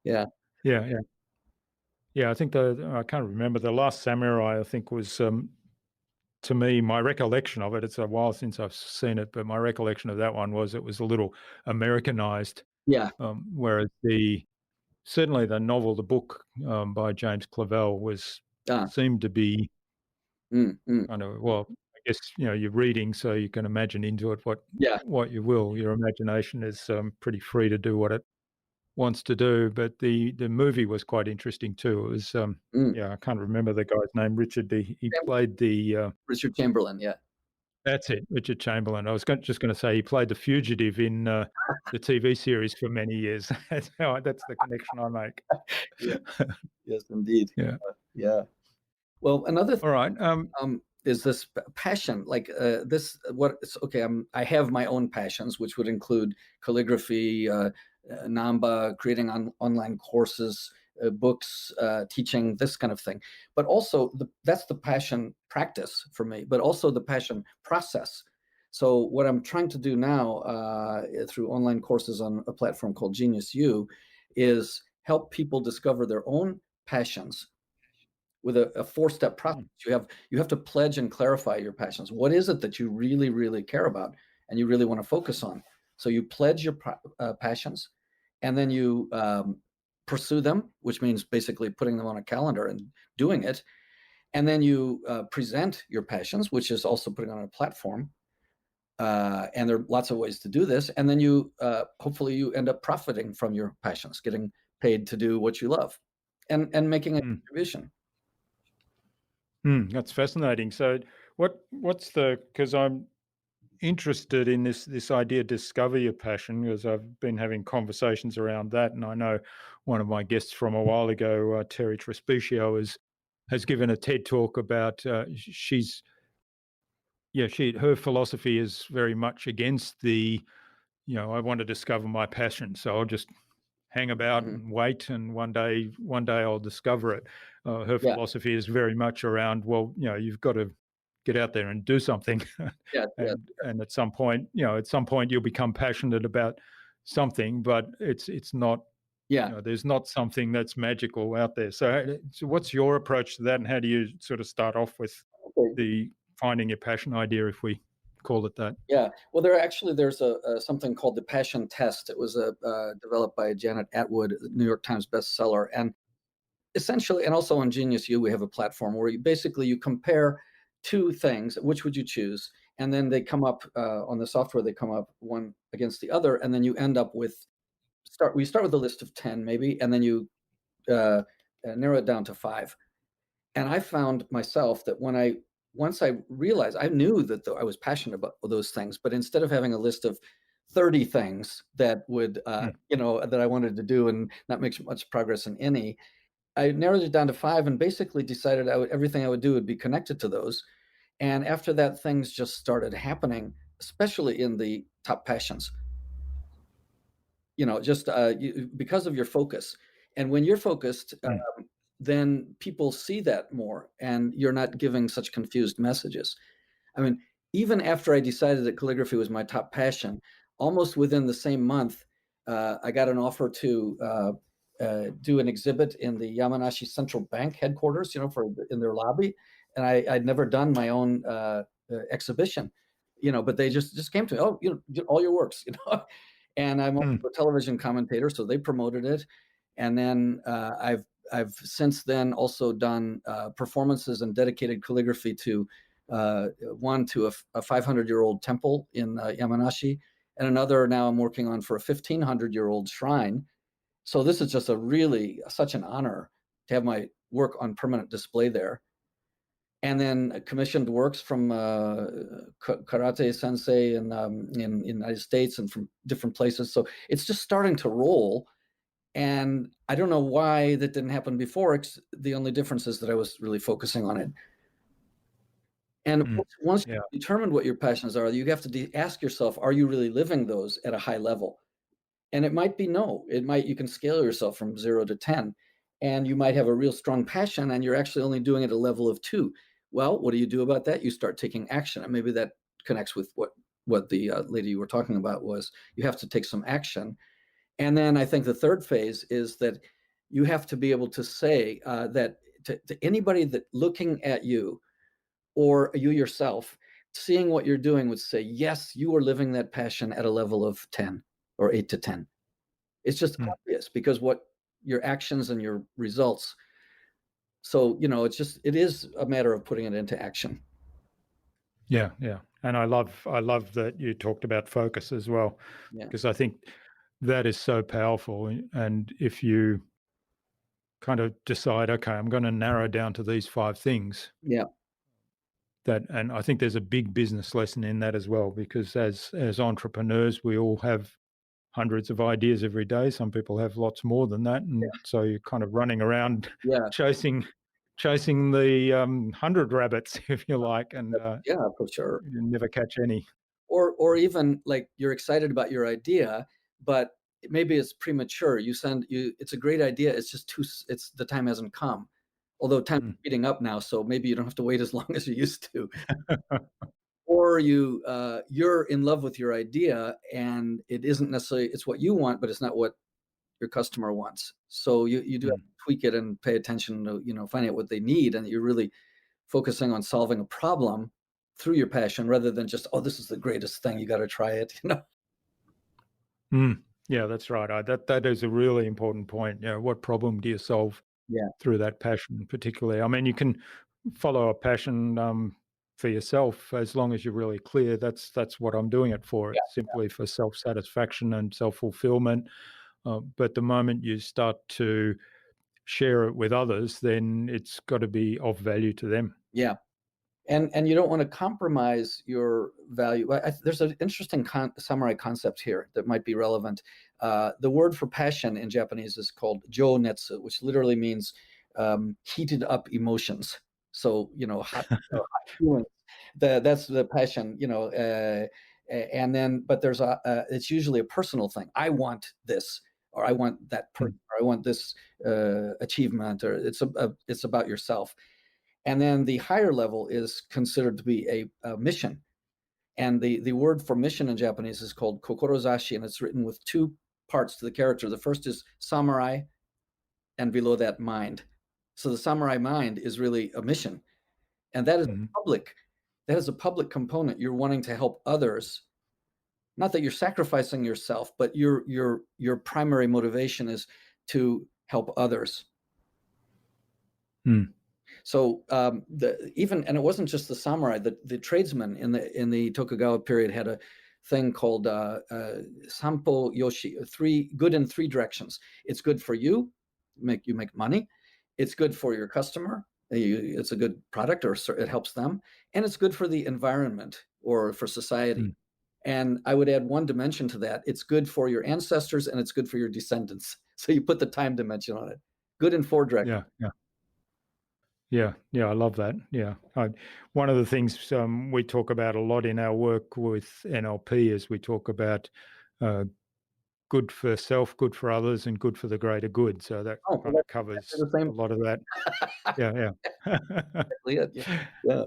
yeah, yeah, yeah, yeah. I think I can't remember the Last Samurai. I think was to me, my recollection of it. It's a while since I've seen it, but my recollection of that one was it was a little Americanized, yeah, whereas the certainly the novel, the book by James Clavell ah, seemed to be mm, kind of, well, I guess, you're reading, so you can imagine into it yeah, what you will. Your imagination is pretty free to do what it wants to do. But the movie was quite interesting too. It was mm. yeah, I can't remember the guy's name. Richard. He played the Richard Chamberlain, yeah, that's it, Richard Chamberlain. I was just going to say he played the fugitive in the TV series for many years. That's the connection I make. yeah, yes, indeed, Yeah. yeah. Well, another All right. is this passion, like this what it's okay, I have my own passions, which would include calligraphy, Namba, creating online courses, books, teaching, this kind of thing. But also that's the passion practice for me, but also the passion process. So what I'm trying to do now through online courses on a platform called Genius U is help people discover their own passions with a four-step process. Mm, You have to pledge and clarify your passions. What is it that you really, really care about and you really want to focus on? So you pledge your passions, and then you pursue them, which means basically putting them on a calendar and doing it. And then you present your passions, which is also putting on a platform. And there are lots of ways to do this. And then you hopefully you end up profiting from your passions, getting paid to do what you love, and making a mm. contribution. That's fascinating. So, what's the? Because I'm interested in this idea, discover your passion, because I've been having conversations around that, and I know one of my guests from a while ago, Terry Trespicio, has given a TED talk about she's yeah she her philosophy is very much against the I want to discover my passion, so I'll just hang about Mhm. and wait, and one day I'll discover it. Her Yeah, philosophy is very much around, well, you've got to get out there and do something, yeah, yeah, and at some point you'll become passionate about something, but it's not. yeah. There's not something that's magical out there. So what's your approach to that, and how do you sort of start off with Okay. the finding your passion idea, if we call it that? Yeah. Well, there's a something called the Passion Test. It was developed by Janet Atwood, New York Times bestseller, and essentially, and also on Genius U, we have a platform where you compare two things. Which would you choose? And then they come up on the software. They come up one against the other, and then you end up with We start with a list of 10, maybe, and then you uh, narrow it down to 5. And I found myself that once I realized, I knew that I was passionate about those things, but instead of having a list of 30 things that would, Mm. that I wanted to do and not make much progress in any, I narrowed it down to 5 and basically decided everything I would do would be connected to those. And after that, things just started happening, especially in the top passions, just because of your focus. And when you're focused, Mm. then people see that more and you're not giving such confused messages. I mean, even after I decided that calligraphy was my top passion, almost within the same month, I got an offer to do an exhibit in the Yamanashi Central Bank headquarters, in their lobby. And I'd never done my own exhibition, but they just came to me, oh, all your works, and I'm also Mm. a television commentator, so they promoted it. And then I've since then also done performances and dedicated calligraphy to one to a 500-year-old temple in Yamanashi, and another now I'm working on for a 1,500-year-old shrine. So this is just such an honor to have my work on permanent display there. And then commissioned works from karate sensei in the United States and from different places. So it's just starting to roll. And I don't know why that didn't happen before. The only difference is that I was really focusing on it. And Mm. once Yeah. you've determined what your passions are, you have to ask yourself, are you really living those at a high level? And it might be no. You can scale yourself from 0 to 10, and you might have a real strong passion and you're actually only doing it at a level of 2. Well, what do you do about that? You start taking action. And maybe that connects with what the lady you were talking about was. You have to take some action. And then I think the third phase is that you have to be able to say that to anybody that looking at you or you yourself, seeing what you're doing would say, yes, you are living that passion at a level of 10 or 8 to 10. It's just Mm. obvious because what your actions and your results. So, it is a matter of putting it into action. Yeah, yeah. And I love that you talked about focus as well, Yeah. because I think that is so powerful. And if you kind of decide, okay, I'm going to narrow down to these 5 things, Yeah. and I think there's a big business lesson in that as well, because as entrepreneurs, we all have hundreds of ideas every day. Some people have lots more than that, and so you're kind of running around Yeah. chasing the 100 rabbits, if you like, and Yeah, for sure. you never catch any. Or even like you're excited about your idea, but maybe it's premature. It's a great idea. It's just the time hasn't come. Although time's Mm. speeding up now, so maybe you don't have to wait as long as you used to. Or you're in love with your idea and it isn't necessarily, it's what you want, but it's not what your customer wants. So you do have Mm. to tweak it and pay attention to, finding out what they need, and you're really focusing on solving a problem through your passion rather than just, oh, this is the greatest thing, you got to try it. Mm. Yeah, that's right. That is a really important point. What problem do you solve Yeah. through that passion, particularly? I mean, you can follow a passion for yourself as long as you're really clear. That's what I'm doing it for. Yeah. It's simply for self satisfaction and self fulfillment. But the moment you start to share it with others, then it's got to be of value to them. Yeah. And you don't want to compromise your value. There's an interesting samurai concept here that might be relevant. The word for passion in Japanese is called jounetsu, which literally means heated up emotions. So, hot feelings. That's the passion, and then, but it's usually a personal thing. I want this, or I want that person, or I want this achievement, or it's about yourself. And then the higher level is considered to be a mission. And the word for mission in Japanese is called kokorozashi, and it's written with 2 parts to the character. The first is samurai, and below that, mind. So the samurai mind is really a mission. And that is Mhm. public. That is a public component. You're wanting to help others. Not that you're sacrificing yourself, but your primary motivation is to help others. Mm. So and it wasn't just the samurai. The tradesmen in the Tokugawa period had a thing called sampo yoshi, good in 3 directions. It's good for you, you make money. It's good for your customer, It's a good product, or it helps them, and it's good for the environment or for society. Mm. And I would add one dimension to that. It's good for your ancestors and it's good for your descendants. So you put the time dimension on it. Good in 4 directions. Yeah, yeah. Yeah, yeah, I love that. Yeah. One of the things we talk about a lot in our work with NLP is we talk about uh, good for self, good for others, and good for the greater good. So that Oh, well, kind of that's exactly covers the a same. lot of that. Yeah, yeah. Exactly it. Yeah. Yeah.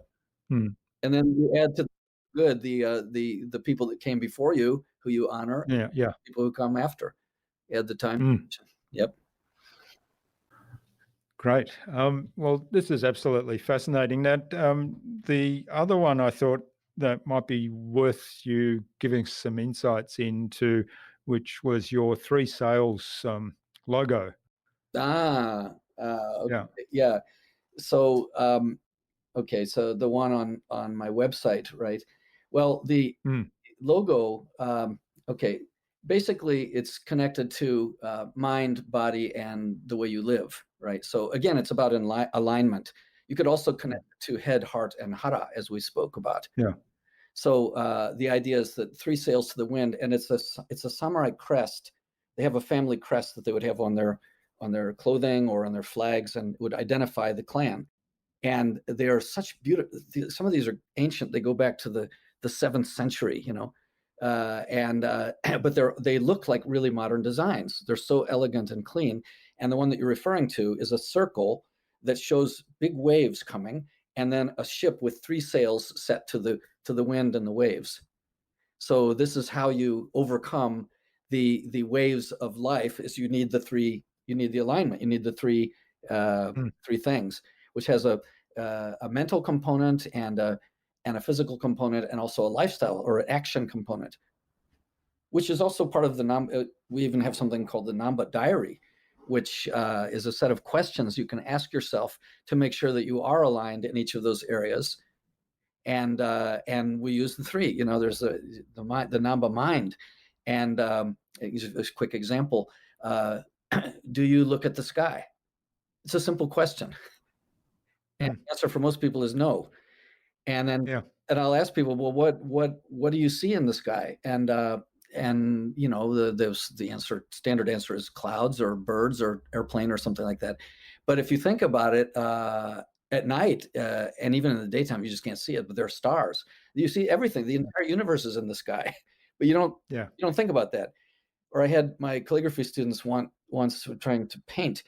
Hmm. And then you add to the good the people that came before you, who you honor, Yeah, yeah. people who come after. Add the time Mm. dimension. Yep. Great. Well, this is absolutely fascinating. That the other one I thought that might be worth you giving some insights into, which was your three sales logo. Ah, okay. Yeah. Yeah. So, okay, so the one on my website, right? Well, the Mm. logo, okay, basically it's connected to mind, body, and the way you live, right? So again, it's about alignment. You could also connect to head, heart, and hara, as we spoke about. Yeah. So the idea is that 3 sails to the wind, and it's a samurai crest. They have a family crest that they would have on their clothing or on their flags, and would identify the clan. And they are such beautiful. Some of these are ancient. They go back to the 7th century, and but they look like really modern designs. They're so elegant and clean. And the one that you're referring to is a circle that shows big waves coming, and then a ship with 3 sails set to the wind and the waves. So this is how you overcome the waves of life. Is you need the alignment. You need the Mm. three things, which has a mental component and a physical component, and also a lifestyle or an action component, which is also part of the Namba. We even have something called the Namba diary, which is a set of questions you can ask yourself to make sure that you are aligned in each of those areas. And we use the 3. There's the Namba mind, and a quick example. Do you look at the sky? It's a simple question, and Mm. the answer for most people is no. And then Yeah. and I'll ask people, well, what do you see in the sky? And the standard answer is clouds or birds or airplane or something like that. But if you think about it, at night and even in the daytime, you just can't see it. But there are stars. You see everything. The entire universe is in the sky, but Yeah. you don't think about that. Or I had my calligraphy students once trying to paint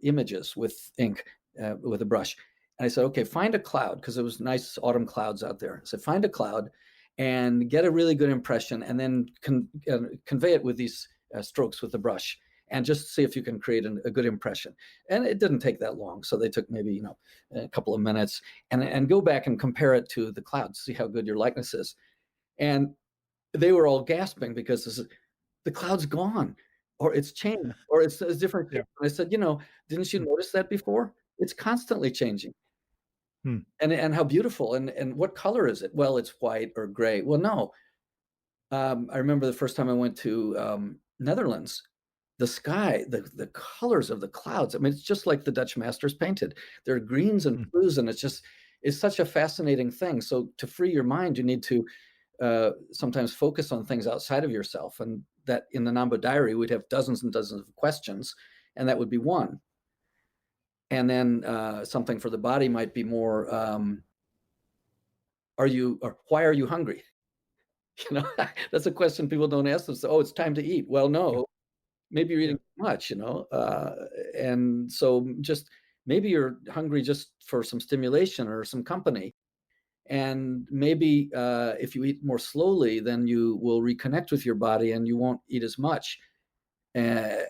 images with ink with a brush. And I said, okay, find a cloud, because it was nice autumn clouds out there. I said, find a cloud and get a really good impression, and then convey it with these strokes with the brush, and just see if you can create a good impression. And it didn't take that long. So they took maybe a couple of minutes, and go back and compare it to the clouds, see how good your likeness is. And they were all gasping, because the cloud's gone, or it's changed, or it's a different Yeah. shape. And I said, didn't you notice that before? It's constantly changing. Mm. And how beautiful, and what color is it? Well, it's white or gray. Well, no. I remember the first time I went to Netherlands, the sky, the colors of the clouds. I mean, it's just like the Dutch masters painted. There are greens and Mm. blues, and it's such a fascinating thing. So to free your mind, you need to sometimes focus on things outside of yourself. And that in the Namba diary, we'd have dozens and dozens of questions, and that would be one. And then something for the body might be more, why are you hungry? That's a question people don't ask themselves. Oh, it's time to eat. Well, Yeah. no, maybe you're Yeah. eating too much, and so just maybe you're hungry just for some stimulation or some company. And maybe if you eat more slowly, then you will reconnect with your body and you won't eat as much. Uh,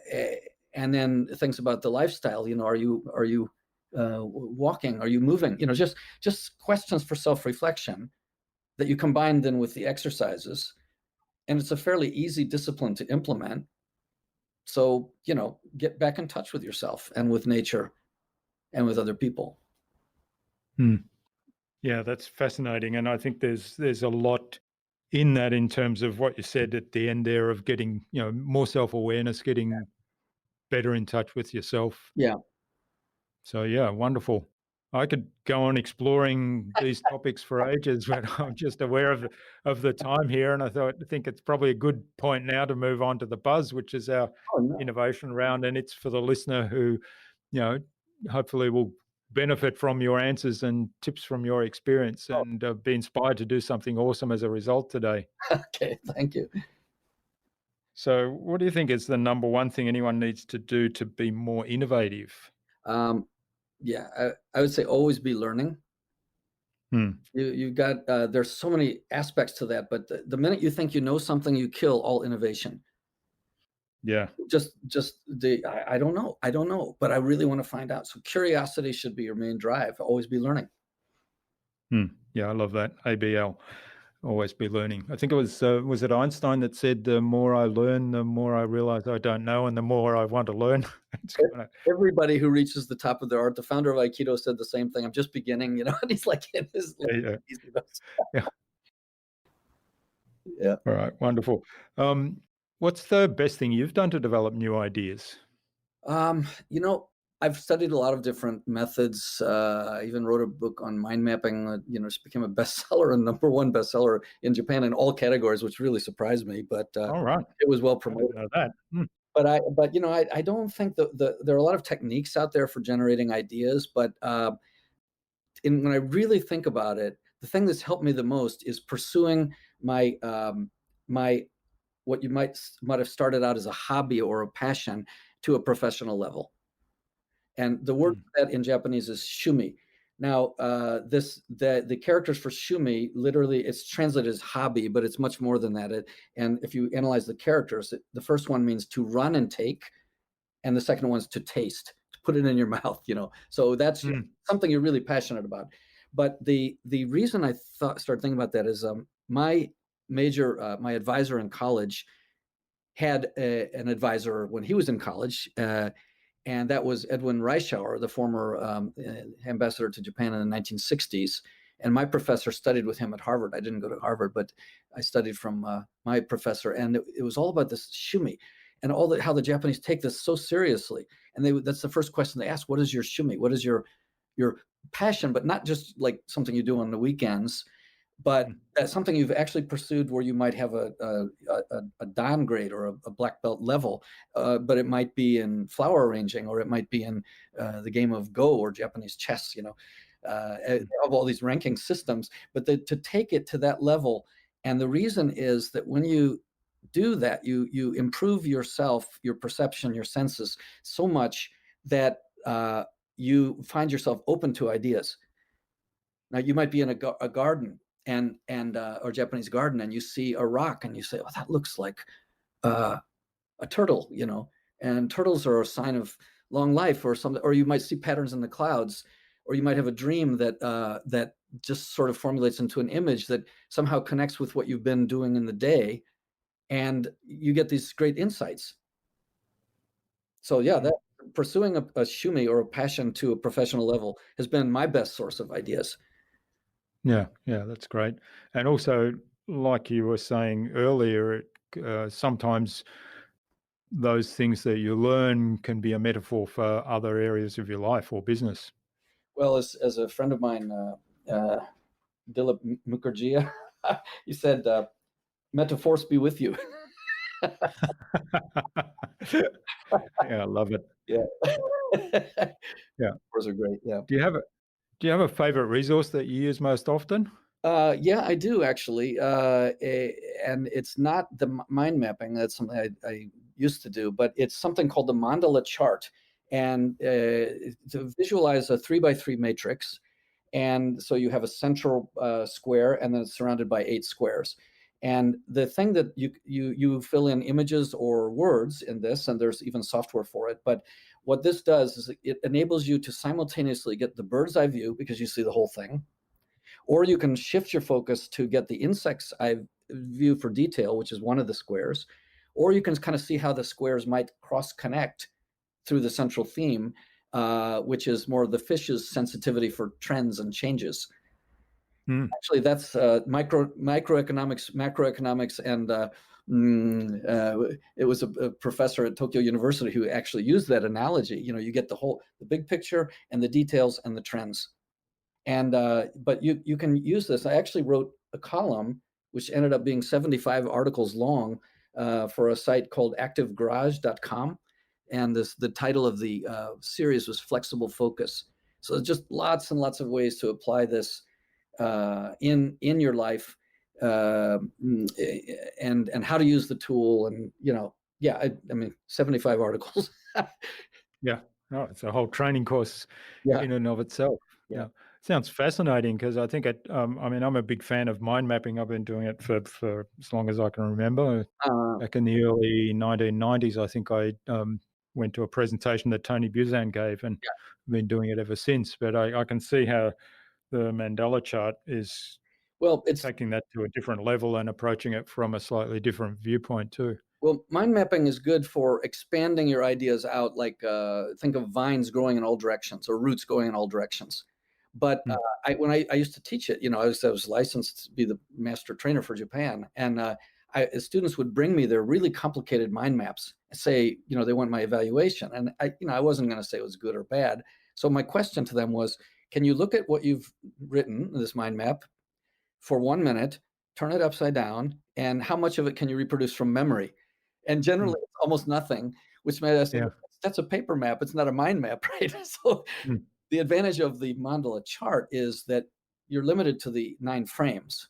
and then things about the lifestyle, are you walking? Are you moving? Just questions for self-reflection that you combine then with the exercises. And it's a fairly easy discipline to implement. So, get back in touch with yourself and with nature and with other people. Mm. Yeah, that's fascinating, and I think there's a lot in that in terms of what you said at the end there of getting more self-awareness, getting better in touch with yourself. Yeah. So yeah, wonderful. I could go on exploring these topics for ages, but I'm just aware of the time here, and I think it's probably a good point now to move on to the buzz, which is our Oh, no. innovation round, and it's for the listener who, you know, hopefully will benefit from your answers and tips from your experience, Oh, and be inspired to do something awesome as a result today. okay. Thank you. So, what do you think is the number one thing anyone needs to do to be more innovative? Um, yeah, I would say always be learning. Hmm. You got there's so many aspects to that, but the minute you think you know something, you kill all innovation. Yeah. Just I don't know, but I really want to find out. So curiosity should be your main drive. Always be learning. Hmm. Yeah, I love that. ABL, always be learning. I think it was it Einstein that said, "The more I learn, the more I realize I don't know, and the more I want to learn." It's kind of Everybody who reaches the top of their art, the founder of Aikido said the same thing. I'm just beginning, and he's like in his yeah, yeah, easy. yeah. Yeah. All right, wonderful. Um, what's the best thing you've done to develop new ideas? Um, you know, I've studied a lot of different methods. I even wrote a book on mind mapping that, just became a bestseller and number one bestseller in Japan in all categories, which really surprised me, but All right, it was well I didn't promoted. know that. Hmm. But I don't think there are a lot of techniques out there for generating ideas, but when I really think about it, the thing that's helped me the most is pursuing my what you might have started out as a hobby or a passion to a professional level. And the word Hmm. for that in Japanese is shumi. Now, the characters for shumi literally it's translated as hobby, but it's much more than that. And if you analyze the characters, the first one means to run and take, and the second one's to taste, to put it in your mouth. So that's Hmm. something you're really passionate about. But the reason I started thinking about that is my advisor in college had an advisor when he was in college, and that was Edwin Reischauer, the former ambassador to Japan in the 1960s. And my professor studied with him at Harvard. I didn't go to Harvard, but I studied from my professor, and it was all about this shumi and how the Japanese take this so seriously. And that's the first question they ask: "What is your shumi? What is your passion?" But not just like something you do on the weekends, but Hmm. that's something you've actually pursued where you might have a downgrade or a black belt level, but it might be in flower arranging, or it might be in the game of Go or Japanese chess, of all these ranking systems, but to take it to that level. And the reason is that when you do that, you improve yourself, your perception, your senses so much that you find yourself open to ideas. Now you might be in a garden and or Japanese garden, and you see a rock and you say, "Oh, that looks like uh, a turtle," and turtles are a sign of long life or something. Or you might see patterns in the clouds, or you might have a dream that just sort of formulates into an image that somehow connects with what you've been doing in the day, and you get these great insights. So yeah, Hmm. that pursuing a shumi or a passion to a professional level has been my best source of ideas. Yeah, yeah, that's great. And also, like you were saying earlier, sometimes those things that you learn can be a metaphor for other areas of your life or business. Well, as a friend of mine, Dilip Mukherjee, he said, "Metaphors be with you." Yeah, I love it. Yeah. Yeah. Metaphors are great. Yeah. Do you have a Do you have a favorite resource that you use most often? Yeah, I do actually, and it's not the mind mapping. That's something I used to do, but it's something called the mandala chart, and to visualize a 3 by 3 matrix. And so you have a central square, and then it's surrounded by 8 squares. And the thing that you fill in images or words in this, and there's even software for it. But what this does is it enables you to simultaneously get the bird's eye view because you see the whole thing, or you can shift your focus to get the insect's eye view for detail, which is one of the squares, or you can kind of see how the squares might cross connect through the central theme, which is more of the fish's sensitivity for trends and changes. Actually, that's macroeconomics, and it was a professor at Tokyo University who actually used that analogy. You get the big picture and the details and the trends. And but you can use this. I actually wrote a column which ended up being 75 articles long for a site called activegarage.com. And the title of the series was Flexible Focus. So just lots and lots of ways to apply this in your life, and how to use the tool. And I mean, 75 articles. Yeah, no, it's a whole training course Yeah, in and of itself. yeah. Yeah, sounds fascinating because I think I mean, I'm a big fan of mind mapping. I've been doing it for as long as I can remember. Back in the early 1990s, I think I went to a presentation that Tony Buzan gave, and been doing it ever since. But I can see how the mandala chart is Well, it's taking that to a different level and approaching it from a slightly different viewpoint too. Well, mind mapping is good for expanding your ideas out, like think of vines growing in all directions or roots going in all directions. But when I used to teach it, I was licensed to be the master trainer for Japan, and students would bring me their really complicated mind maps and say, they want my evaluation, and I wasn't going to say it was good or bad. So my question to them was, can you look at what you've written, this mind map, for 1 minute, turn it upside down, and how much of it can you reproduce from memory? And generally, it's almost nothing, which made us say, that's a paper map. It's not a mind map, right? So the advantage of the mandala chart is that you're limited to the 9 frames.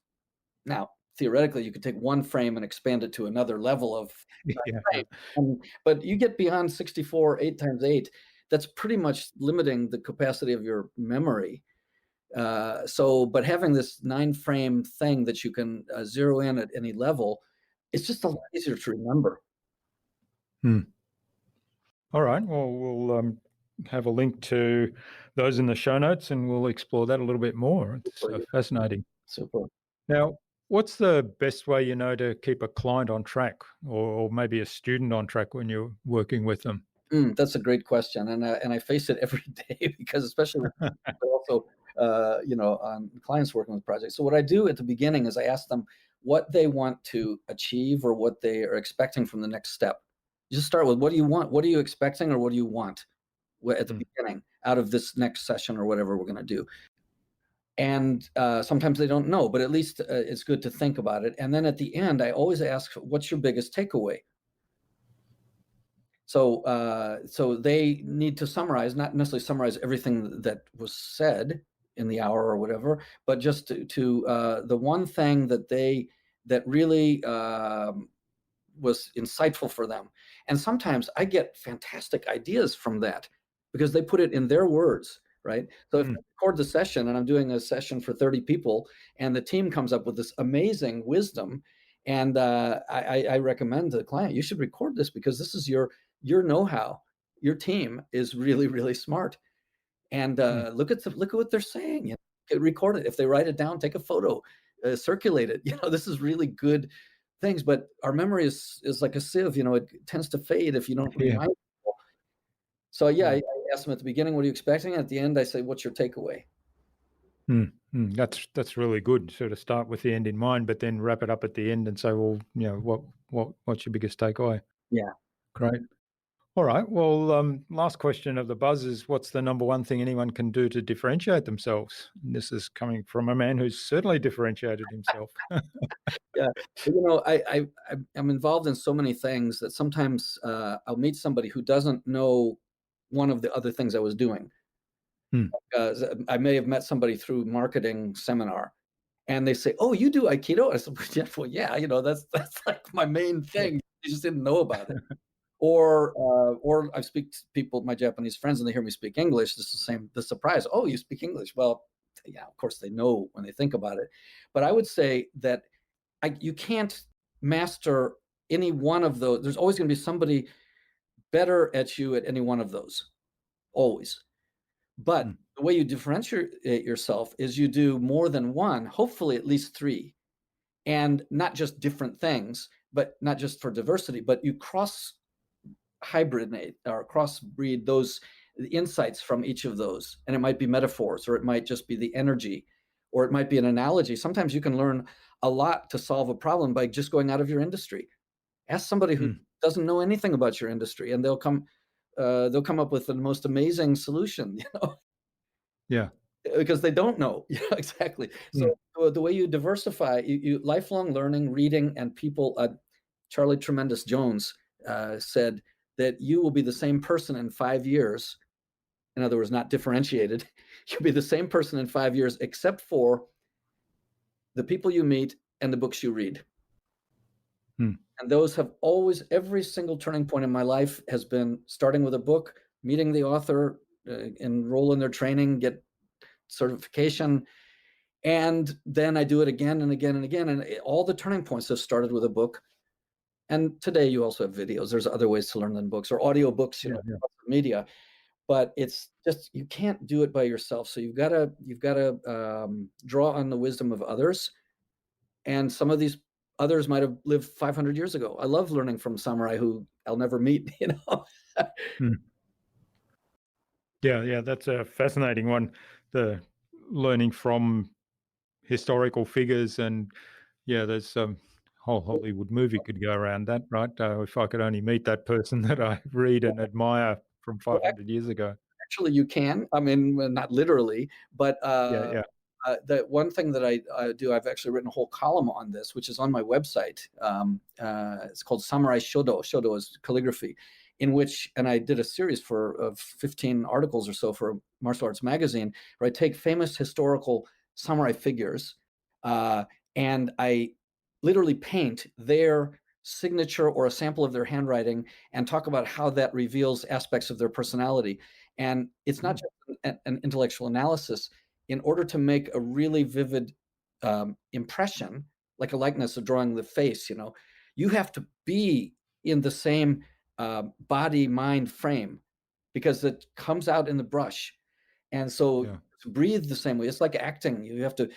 Now, theoretically, you could take one frame and expand it to another level of frame. But you get beyond 64, 8 times 8, that's pretty much limiting the capacity of your memory. But having this 9 frame thing that you can zero in at any level, it's just a lot easier to remember. All right. Well, we'll have a link to those in the show notes, and we'll explore that a little bit more. It's fascinating. Super. Now, what's the best way to keep a client on track, or maybe a student on track when you're working with them? That's a great question, and I face it every day because especially with also on clients working with projects. So what I do at the beginning is I ask them what they want to achieve or what they are expecting from the next step. You just start with, what do you want? What are you expecting, or what do you want at the beginning out of this next session or whatever we're going to do? And sometimes they don't know, but at least it's good to think about it. And then at the end, I always ask, what's your biggest takeaway? So they need to summarize, not necessarily summarize everything that was said in the hour or whatever, but just to the one thing that really was insightful for them. And sometimes I get fantastic ideas from that because they put it in their words, right? So if I record the session and I'm doing a session for 30 people and the team comes up with this amazing wisdom, and I recommend to the client, you should record this because this is your know-how. Your team is really, really smart. And look at what they're saying. Record it. If they write it down, take a photo, circulate it. This is really good things. But our memory is like a sieve. It tends to fade if you don't remind people. So I ask them at the beginning, what are you expecting? At the end, I say, what's your takeaway? That's really good. Sort of start with the end in mind, but then wrap it up at the end and say, well, what's your biggest takeaway? Yeah. Great. All right. Well, last question of the buzz is, what's the number one thing anyone can do to differentiate themselves? And this is coming from a man who's certainly differentiated himself. Yeah. I'm involved in so many things that sometimes I'll meet somebody who doesn't know one of the other things I was doing. I may have met somebody through marketing seminar, and they say, "Oh, you do Aikido?" I said, "Well, yeah, that's like my main thing. You just didn't know about it." Or I speak to people, my Japanese friends, and they hear me speak English. It's the surprise. "Oh, you speak English?" Well, yeah, of course they know when they think about it. But I would say that you can't master any one of those. There's always going to be somebody better at you at any one of those, always. But the way you differentiate yourself is you do more than one, hopefully at least 3, and not just different things, but not just for diversity, but you hybridate or crossbreed the insights from each of those. And it might be metaphors, or it might just be the energy, or it might be an analogy. Sometimes you can learn a lot to solve a problem by just going out of your industry. Ask somebody who doesn't know anything about your industry, and they'll come up with the most amazing solution, Yeah. because they don't know. Yeah, exactly. So the way you diversify, you lifelong learning, reading, and people. Charlie Tremendous Jones said that you will be the same person in 5 years. In other words, not differentiated. You'll be the same person in 5 years, except for the people you meet and the books you read. And those have always, every single turning point in my life has been starting with a book, meeting the author, enroll in their training, get certification, and then I do it again and again and again. And all the turning points have started with a book. And today you also have videos. There's other ways to learn than books, or audio books, media. But it's just, you can't do it by yourself. So you've got to draw on the wisdom of others. And some of these others might have lived 500 years ago. I love learning from samurai who I'll never meet, Yeah, that's a fascinating one. The learning from historical figures, and there's whole Hollywood movie could go around that, right? If I could only meet that person that I read and admire from 500 years ago. Actually, you can. I mean, not literally, but Yeah. the one thing that I do, I've actually written a whole column on this, which is on my website. It's called Samurai Shodo. Shodo is calligraphy, in which, and I did a series of 15 articles or so for Martial Arts Magazine, where I take famous historical samurai figures, and I literally paint their signature or a sample of their handwriting and talk about how that reveals aspects of their personality. And it's not just an intellectual analysis. In order to make a really vivid impression, like a likeness of drawing the face, you have to be in the same body mind frame, because it comes out in the brush. And so to breathe the same way, it's like acting. You have to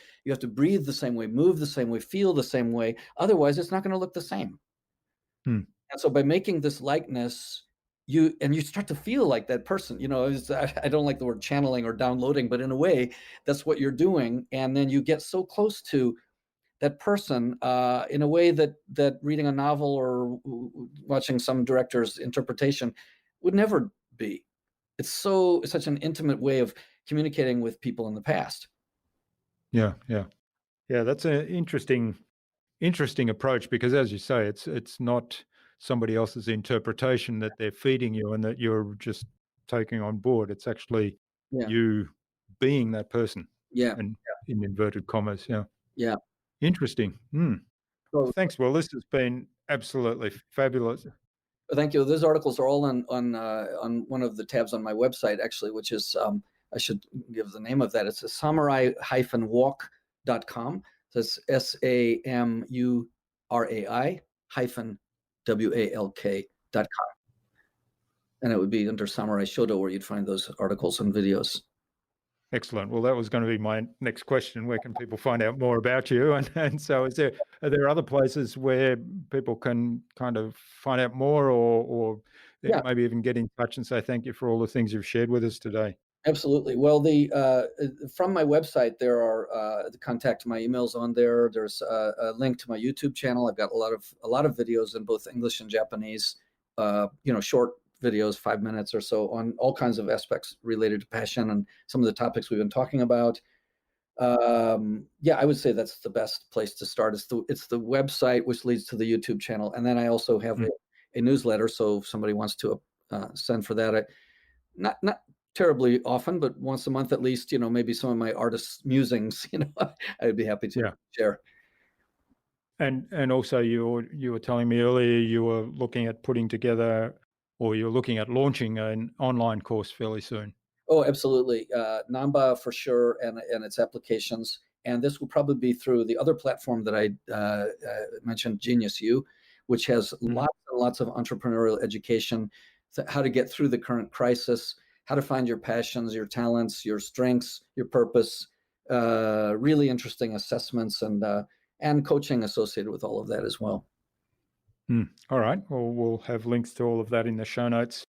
breathe the same way, move the same way, feel the same way. Otherwise, it's not going to look the same. And so by making this likeness, you start to feel like that person. I don't like the word channeling or downloading, but in a way, that's what you're doing. And then you get so close to that person in a way that reading a novel or watching some director's interpretation would never be. It's such an intimate way of communicating with people in the past. Yeah. That's an interesting approach, because, as you say, it's not somebody else's interpretation that they're feeding you and that you're just taking on board. It's actually you being that person. And in inverted commas. Yeah. Interesting. So, thanks. Well, this has been absolutely fabulous. Thank you. Those articles are all on one of the tabs on my website, actually, which is, I should give the name of that. It's a samurai-walk.com. So it's SAMURAI-WALK.com. And it would be under Samurai Shodo where you'd find those articles and videos. Excellent. Well, that was going to be my next question. Where can people find out more about you? And so are there other places where people can kind of find out more, or maybe even get in touch and say thank you for all the things you've shared with us today? Absolutely. Well, from my website, there are the contact my emails on there. There's a link to my YouTube channel. I've got a lot of videos in both English and Japanese, short videos, 5 minutes or so, on all kinds of aspects related to passion and some of the topics we've been talking about. I would say that's the best place to start. It's the website, which leads to the YouTube channel. And then I also have a newsletter. So if somebody wants to send for that, not terribly often, but once a month at least, maybe some of my artist's musings, I'd be happy to share. And also you were telling me earlier you were looking at putting together, or you're looking at launching an online course fairly soon. Oh, absolutely. Namba for sure, and its applications. And this will probably be through the other platform that I mentioned, Genius U, which has lots and lots of entrepreneurial education, how to get through the current crisis, how to find your passions, your talents, your strengths, your purpose, really interesting assessments and coaching associated with all of that as well. All right. Well, we'll have links to all of that in the show notes.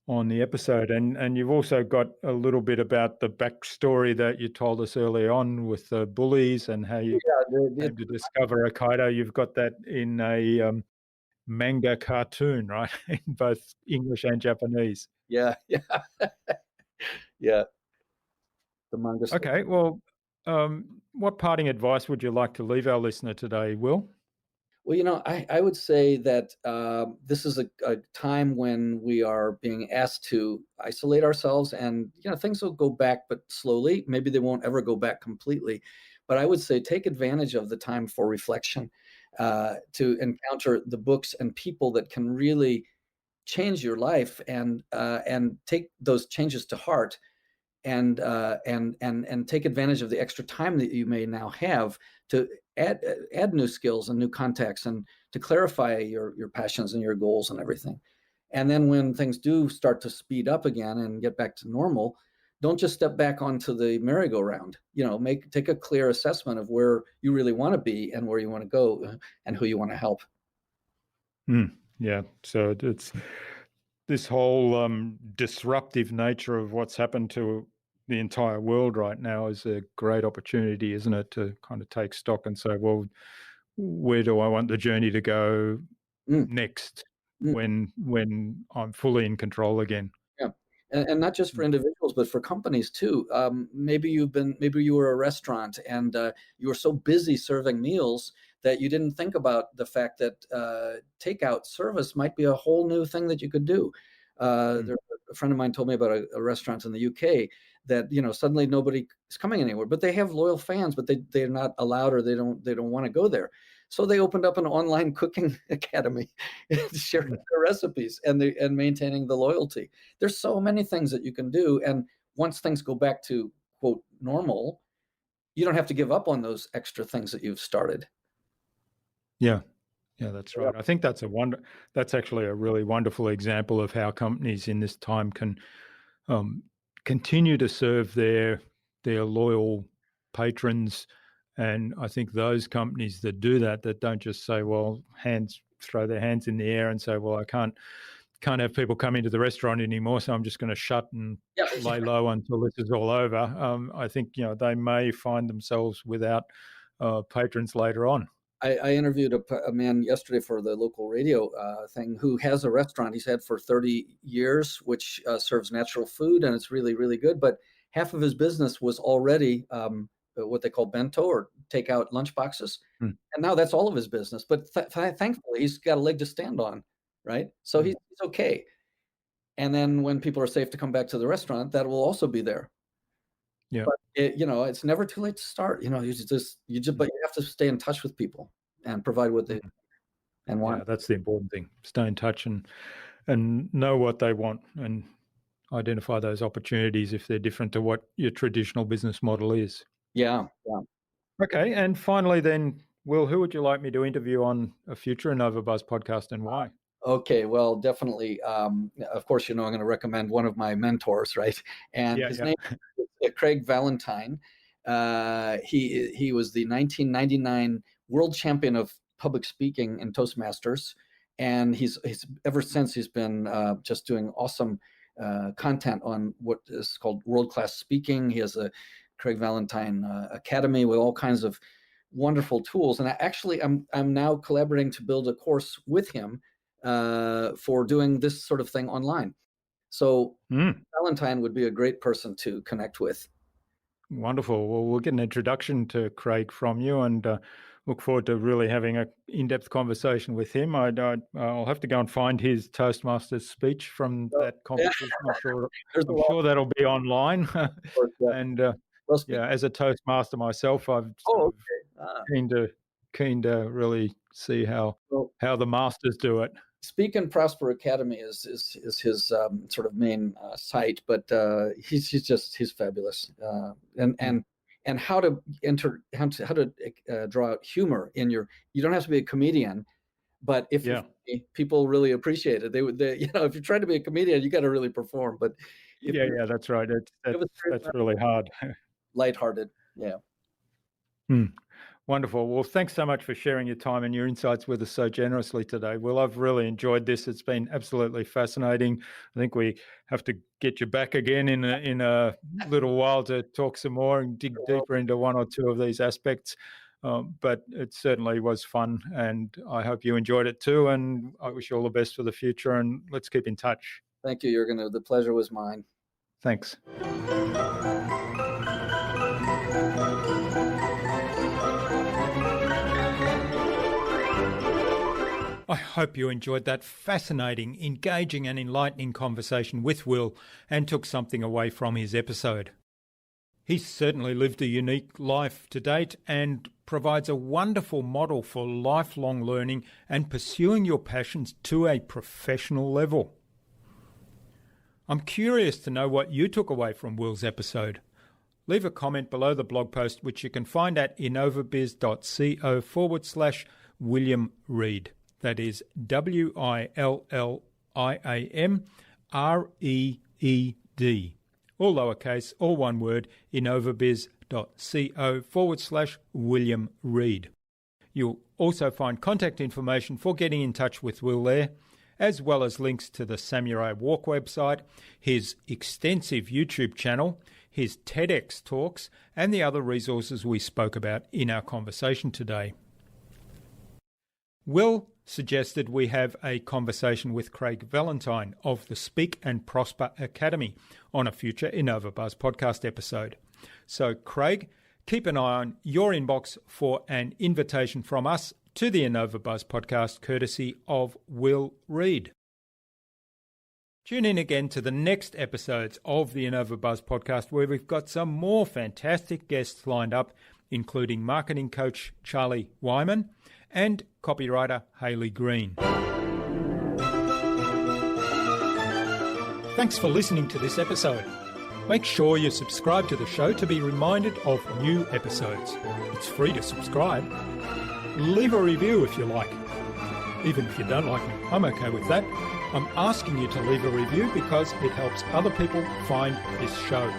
on the episode, and you've also got a little bit about the backstory that you told us early on with the bullies and how you Yeah, came to discover Aikido. You've got that in a manga cartoon, right? In both English and Japanese. yeah, yeah, yeah. The manga. Okay, well, what parting advice would you like to leave our listener today, Will? Well, I would say that this is a time when we are being asked to isolate ourselves, and things will go back, but slowly. Maybe they won't ever go back completely, but I would say take advantage of the time for reflection, to encounter the books and people that can really change your life, and take those changes to heart, and take advantage of the extra time that you may now have to add new skills and new contacts, and to clarify your passions and your goals and everything. And then when things do start to speed up again and get back to normal, don't just step back onto the merry-go-round. Take a clear assessment of where you really want to be and where you want to go, and who you want to help. Yeah, so it's this whole disruptive nature of what's happened to the entire world right now is a great opportunity, isn't it, to kind of take stock and say, well, where do I want the journey to go Mm, next mm. when I'm fully in control again? Yeah, and not just for Mm. individuals, but for companies too. Maybe you were a restaurant, and you were so busy serving meals that you didn't think about the fact that takeout service might be a whole new thing that you could do. Mm. A friend of mine told me about a restaurant in the UK that suddenly nobody is coming anywhere, but they have loyal fans, but they're not allowed, or they don't want to go there. So they opened up an online cooking academy, sharing Mm. their recipes, and maintaining the loyalty. There's so many things that you can do, and once things go back to quote normal, you don't have to give up on those extra things that you've started. Yeah. Yeah, that's Yeah. right. I think that's actually a really wonderful example of how companies in this time can um, continue to serve their loyal patrons. And I think those companies that do that, that don't just say, well, throw their hands in the air and say, well, I can't have people come into the restaurant anymore, so I'm just going to shut and Yeah. lay low until this is all over. I think they may find themselves without patrons later on. I interviewed a man yesterday for the local radio thing, who has a restaurant he's had for 30 years, which serves natural food, and it's really, really good. But half of his business was already what they call bento, or takeout lunch boxes. Mm. And now that's all of his business. But thankfully, he's got a leg to stand on, right? So Mm. he's okay. And then when people are safe to come back to the restaurant, that will also be there. Yeah. But it's never too late to start. But you have to stay in touch with people and provide what they Mm. and Yeah, want. that's the important thing. Stay in touch and know what they want and identify those opportunities if they're different to what your traditional business model is. Yeah, yeah. Okay, and finally then, Will, who would you like me to interview on a future InnovaBuzz podcast and why? Okay, well, definitely. Of course, I'm going to recommend one of my mentors, right? And Yeah, his yeah. name is Craig Valentine. He was the 1999 world champion of public speaking in Toastmasters, and he's ever since he's been just doing awesome content on what is called world-class speaking. He has a Craig Valentine Academy with all kinds of wonderful tools, and I'm now collaborating to build a course with him for doing this sort of thing online. So Mm, Valentine would be a great person to connect with. wonderful. Well, we'll get an introduction to Craig from you and look forward to really having a in-depth conversation with him. I'll have to go and find his Toastmasters speech from So, that yeah, competition. I'm sure there's a I'm lot sure that'll be online. of course. Yeah. And Well, yeah, as a Toastmaster myself, I've sort oh, of okay. keen to really see Well, how the masters do it. Speak and Prosper Academy is his sort of main site, but he's fabulous. And Mm. and how to draw out humor in your. You don't have to be a comedian, but if you're Yeah, funny, people really appreciate it. If you're trying to be a comedian, you got to really perform. But if yeah, you're yeah. That's right. you have a That's really hard. lighthearted, yeah. Mm. Wonderful. Well, thanks so much for sharing your time and your insights with us so generously today. Well, I've really enjoyed this. It's been absolutely fascinating. I think we have to get you back again in a little while to talk some more and dig deeper into one or two of these aspects. But it certainly was fun, and I hope you enjoyed it too. And I wish you all the best for the future, and let's keep in touch. Thank you, Jürgen. The pleasure was mine. Thanks. I hope you enjoyed that fascinating, engaging and enlightening conversation with Will and took something away from his episode. He's certainly lived a unique life to date and provides a wonderful model for lifelong learning and pursuing your passions to a professional level. I'm curious to know what you took away from Will's episode. Leave a comment below the blog post, which you can find at innovabiz.co/William Reed. That is WILLIAMREED. All lowercase, all one word, innovabiz.co/William Reed. You'll also find contact information for getting in touch with Will there, as well as links to the Samurai Walk website, his extensive YouTube channel, his TEDx talks, and the other resources we spoke about in our conversation today. Will suggested we have a conversation with Craig Valentine of the Speak and Prosper Academy on a future InnovaBuzz podcast episode. So, Craig, keep an eye on your inbox for an invitation from us to the InnovaBuzz podcast, courtesy of Will Reed. Tune in again to the next episodes of the InnovaBuzz podcast, where we've got some more fantastic guests lined up, including marketing coach Charlie Wyman and copywriter Hayley Green. Thanks for listening to this episode. Make sure you subscribe to the show to be reminded of new episodes. It's free to subscribe. Leave a review if you like. Even if you don't like me, I'm okay with that. I'm asking you to leave a review because it helps other people find this show.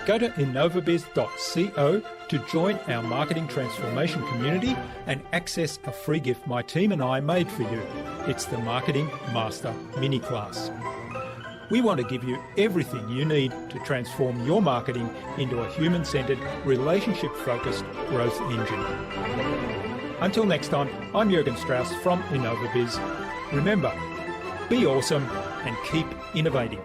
Go to innovabiz.co to join our marketing transformation community and access a free gift my team and I made for you. It's the Marketing Master Mini Class. We want to give you everything you need to transform your marketing into a human-centered, relationship-focused growth engine. Until next time, I'm Jürgen Strauss from InnovaBiz. Remember, be awesome and keep innovating.